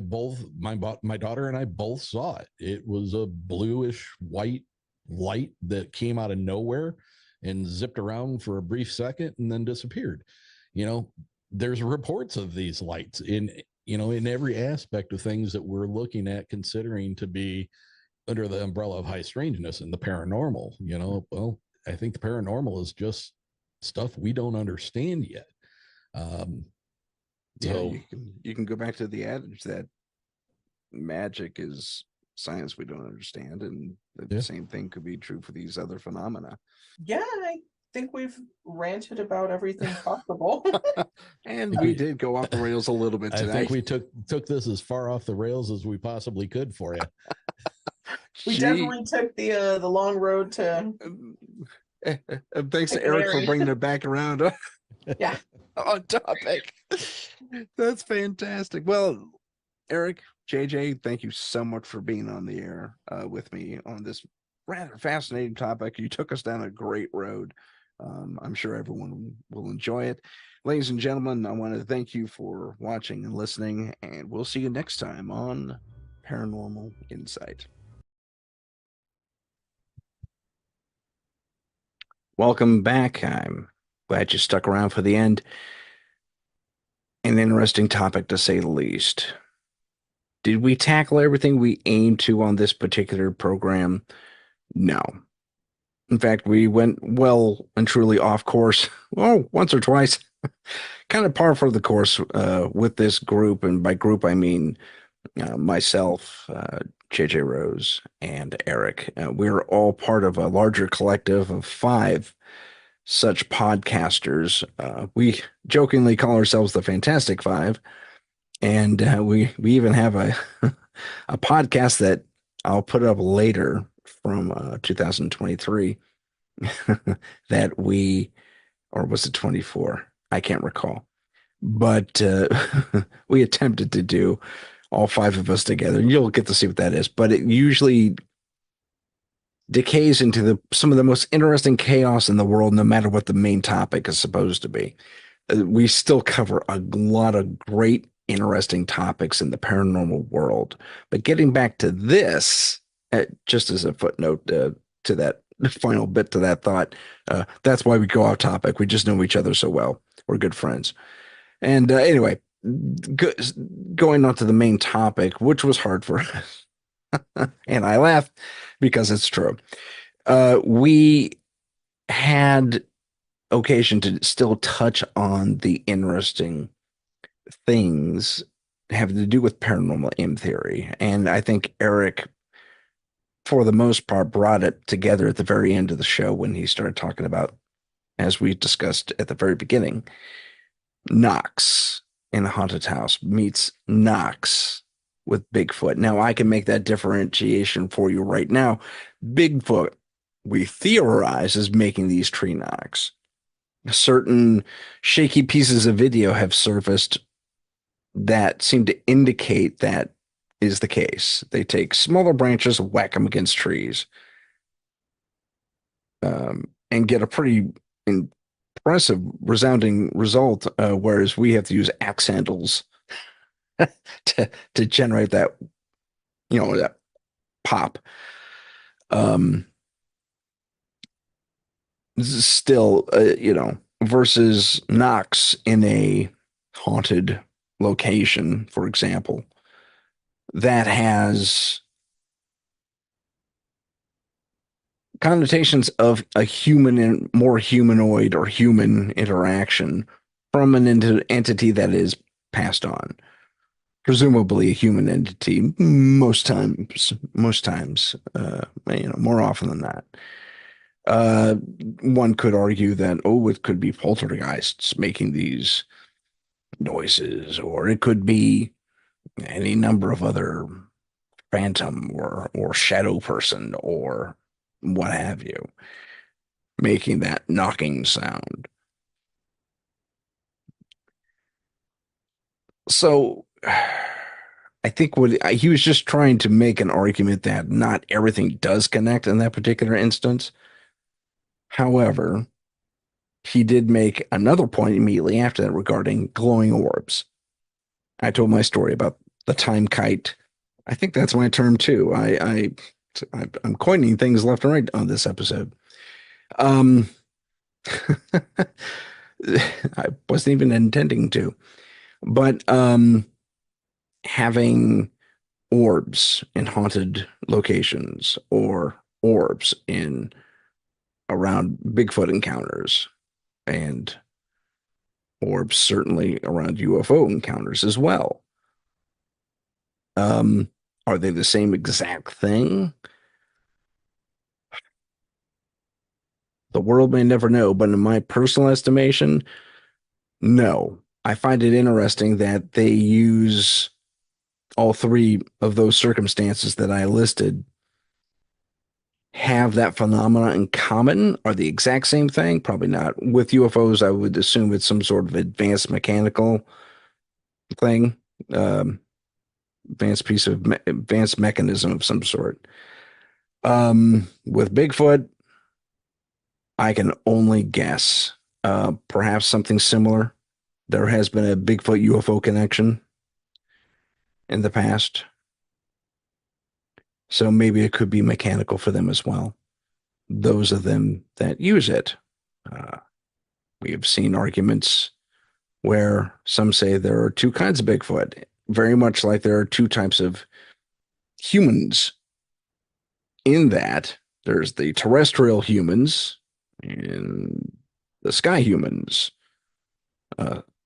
both saw it. It was a bluish white light that came out of nowhere and zipped around for a brief second and then disappeared. There's reports of these lights in every aspect of things that we're looking at, considering to be under the umbrella of high strangeness and the paranormal. Well, I think the paranormal is just stuff we don't understand yet. So you can go back to the adage that magic is science we don't understand, and the same thing could be true for these other phenomena. Yeah, I think we've ranted about everything possible. And we did go off the rails a little bit today. I think we took this as far off the rails as we possibly could for you. We definitely took the long road to thanks to Eric for bringing it back around. Yeah. On topic. That's fantastic. Well, Eric, JJ, thank you so much for being on the air with me on this rather fascinating topic. You took us down a great road. I'm sure everyone will enjoy it. Ladies and gentlemen, I want to thank you for watching and listening, and we'll see you next time on Paranormal Insight. Welcome back. I'm glad you stuck around for the end. An interesting topic, to say the least. Did we tackle everything we aimed to on this particular program? No. In fact, we went well and truly off course. Well, once or twice. Kind of par for the course with this group. And by group, I mean myself, JJ Rose, and Eric. We're all part of a larger collective of 5 such podcasters. We jokingly call ourselves the Fantastic Five, and we even have a a podcast that I'll put up later from 2023 that we, or was it 24? I can't recall, but we attempted to do all 5 of us together. You'll get to see what that is, but it usually decays into some of the most interesting chaos in the world, no matter what the main topic is supposed to be. We still cover a lot of great, interesting topics in the paranormal world. But getting back to this, just as a footnote to that final bit to that thought, that's why we go off topic. We just know each other so well. We're good friends. And anyway, going on to the main topic, which was hard for us. And I laugh because it's true. We had occasion to still touch on the interesting things having to do with paranormal M theory. And I think Eric, for the most part, brought it together at the very end of the show when he started talking about, as we discussed at the very beginning, knocks in a haunted house meets knocks with Bigfoot. Now, I can make that differentiation for you right now. Bigfoot, we theorize, is making these tree knocks. Certain shaky pieces of video have surfaced that seem to indicate that is the case. They take smaller branches, whack them against trees, and get a pretty impressive, resounding result, whereas we have to use axe handles to generate that, that pop. Still, versus knocks in a haunted location, for example, that has connotations of a human and more humanoid or human interaction from an entity that is passed on. Presumably a human entity most times, more often than not. One could argue that, oh, it could be poltergeists making these noises, or it could be any number of other phantom or shadow person or what have you making that knocking sound. So I think he was just trying to make an argument that not everything does connect in that particular instance. However, he did make another point immediately after that regarding glowing orbs. I told my story about the time kite. I think that's my term too. I'm coining things left and right on this episode. I wasn't even intending to, but having orbs in haunted locations or orbs in around Bigfoot encounters and orbs certainly around UFO encounters as well. Are they the same exact thing? The world may never know, but in my personal estimation, no. I find it interesting that they use all three of those circumstances that I listed have that phenomena in common. Are the exact same thing? Probably not. With UFOs, I would assume it's some sort of advanced mechanical thing, advanced mechanism of some sort. With Bigfoot, I can only guess. Perhaps something similar. There has been a Bigfoot UFO connection in the past. So maybe it could be mechanical for them as well. Those of them that use it. We have seen arguments where some say there are two kinds of Bigfoot, very much like there are two types of humans. In that, there's the terrestrial humans and the sky humans.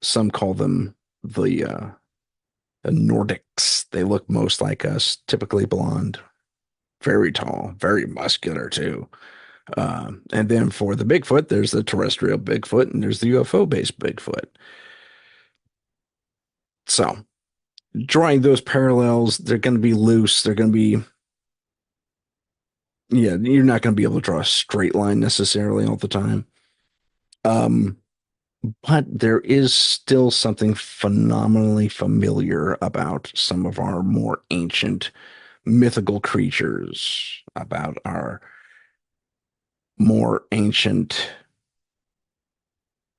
Some call them the Nordics. They look most like us, typically blonde, very tall, very muscular too. And then for the Bigfoot, there's the terrestrial Bigfoot and there's the UFO-based Bigfoot. So drawing those parallels, they're going to be loose. They're going to be, yeah, you're not going to be able to draw a straight line necessarily all the time. But there is still something phenomenally familiar about some of our more ancient mythical creatures, about our more ancient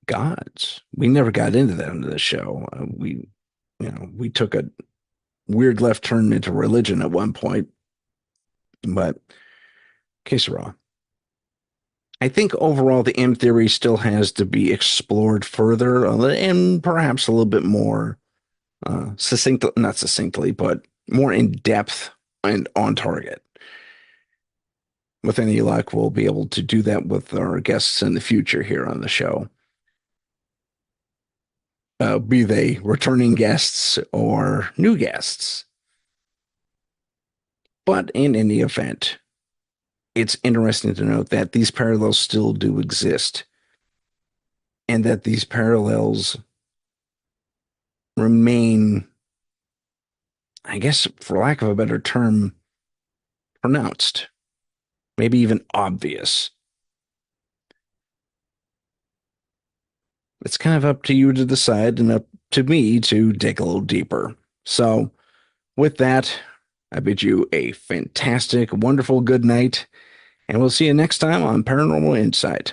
gods. We never got into that into the show. We took a weird left turn into religion at one point, but que sera. I think overall the M theory still has to be explored further and perhaps a little bit more not succinctly, but more in depth and on target. With any luck, we'll be able to do that with our guests in the future here on the show. Be they returning guests or new guests. But in any event, it's interesting to note that these parallels still do exist and that these parallels remain, I guess, for lack of a better term, pronounced, maybe even obvious. It's kind of up to you to decide and up to me to dig a little deeper. So with that, I bid you a fantastic, wonderful good night. And we'll see you next time on Paranormal Insight.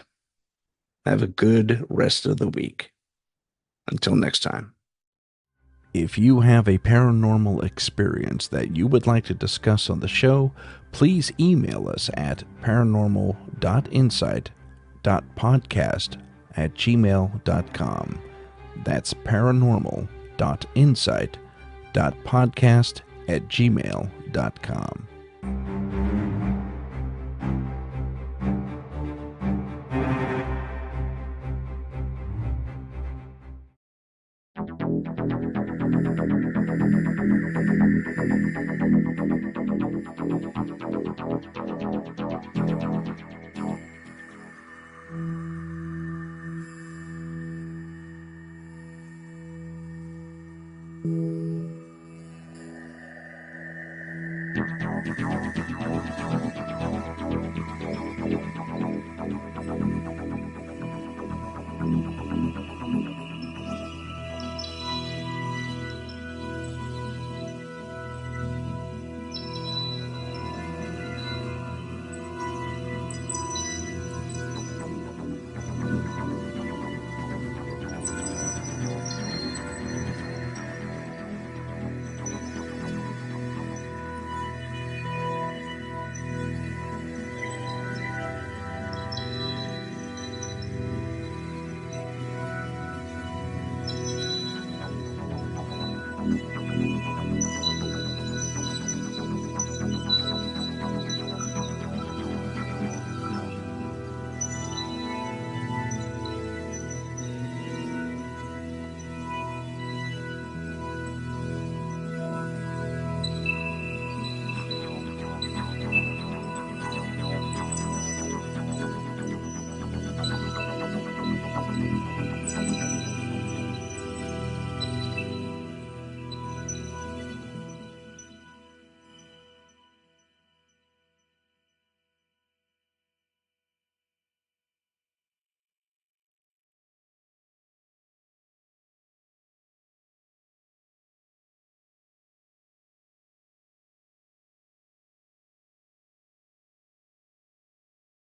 Have a good rest of the week. Until next time. If you have a paranormal experience that you would like to discuss on the show, please email us at paranormal.insight.podcast@gmail.com. That's paranormal.insight.podcast@gmail.com.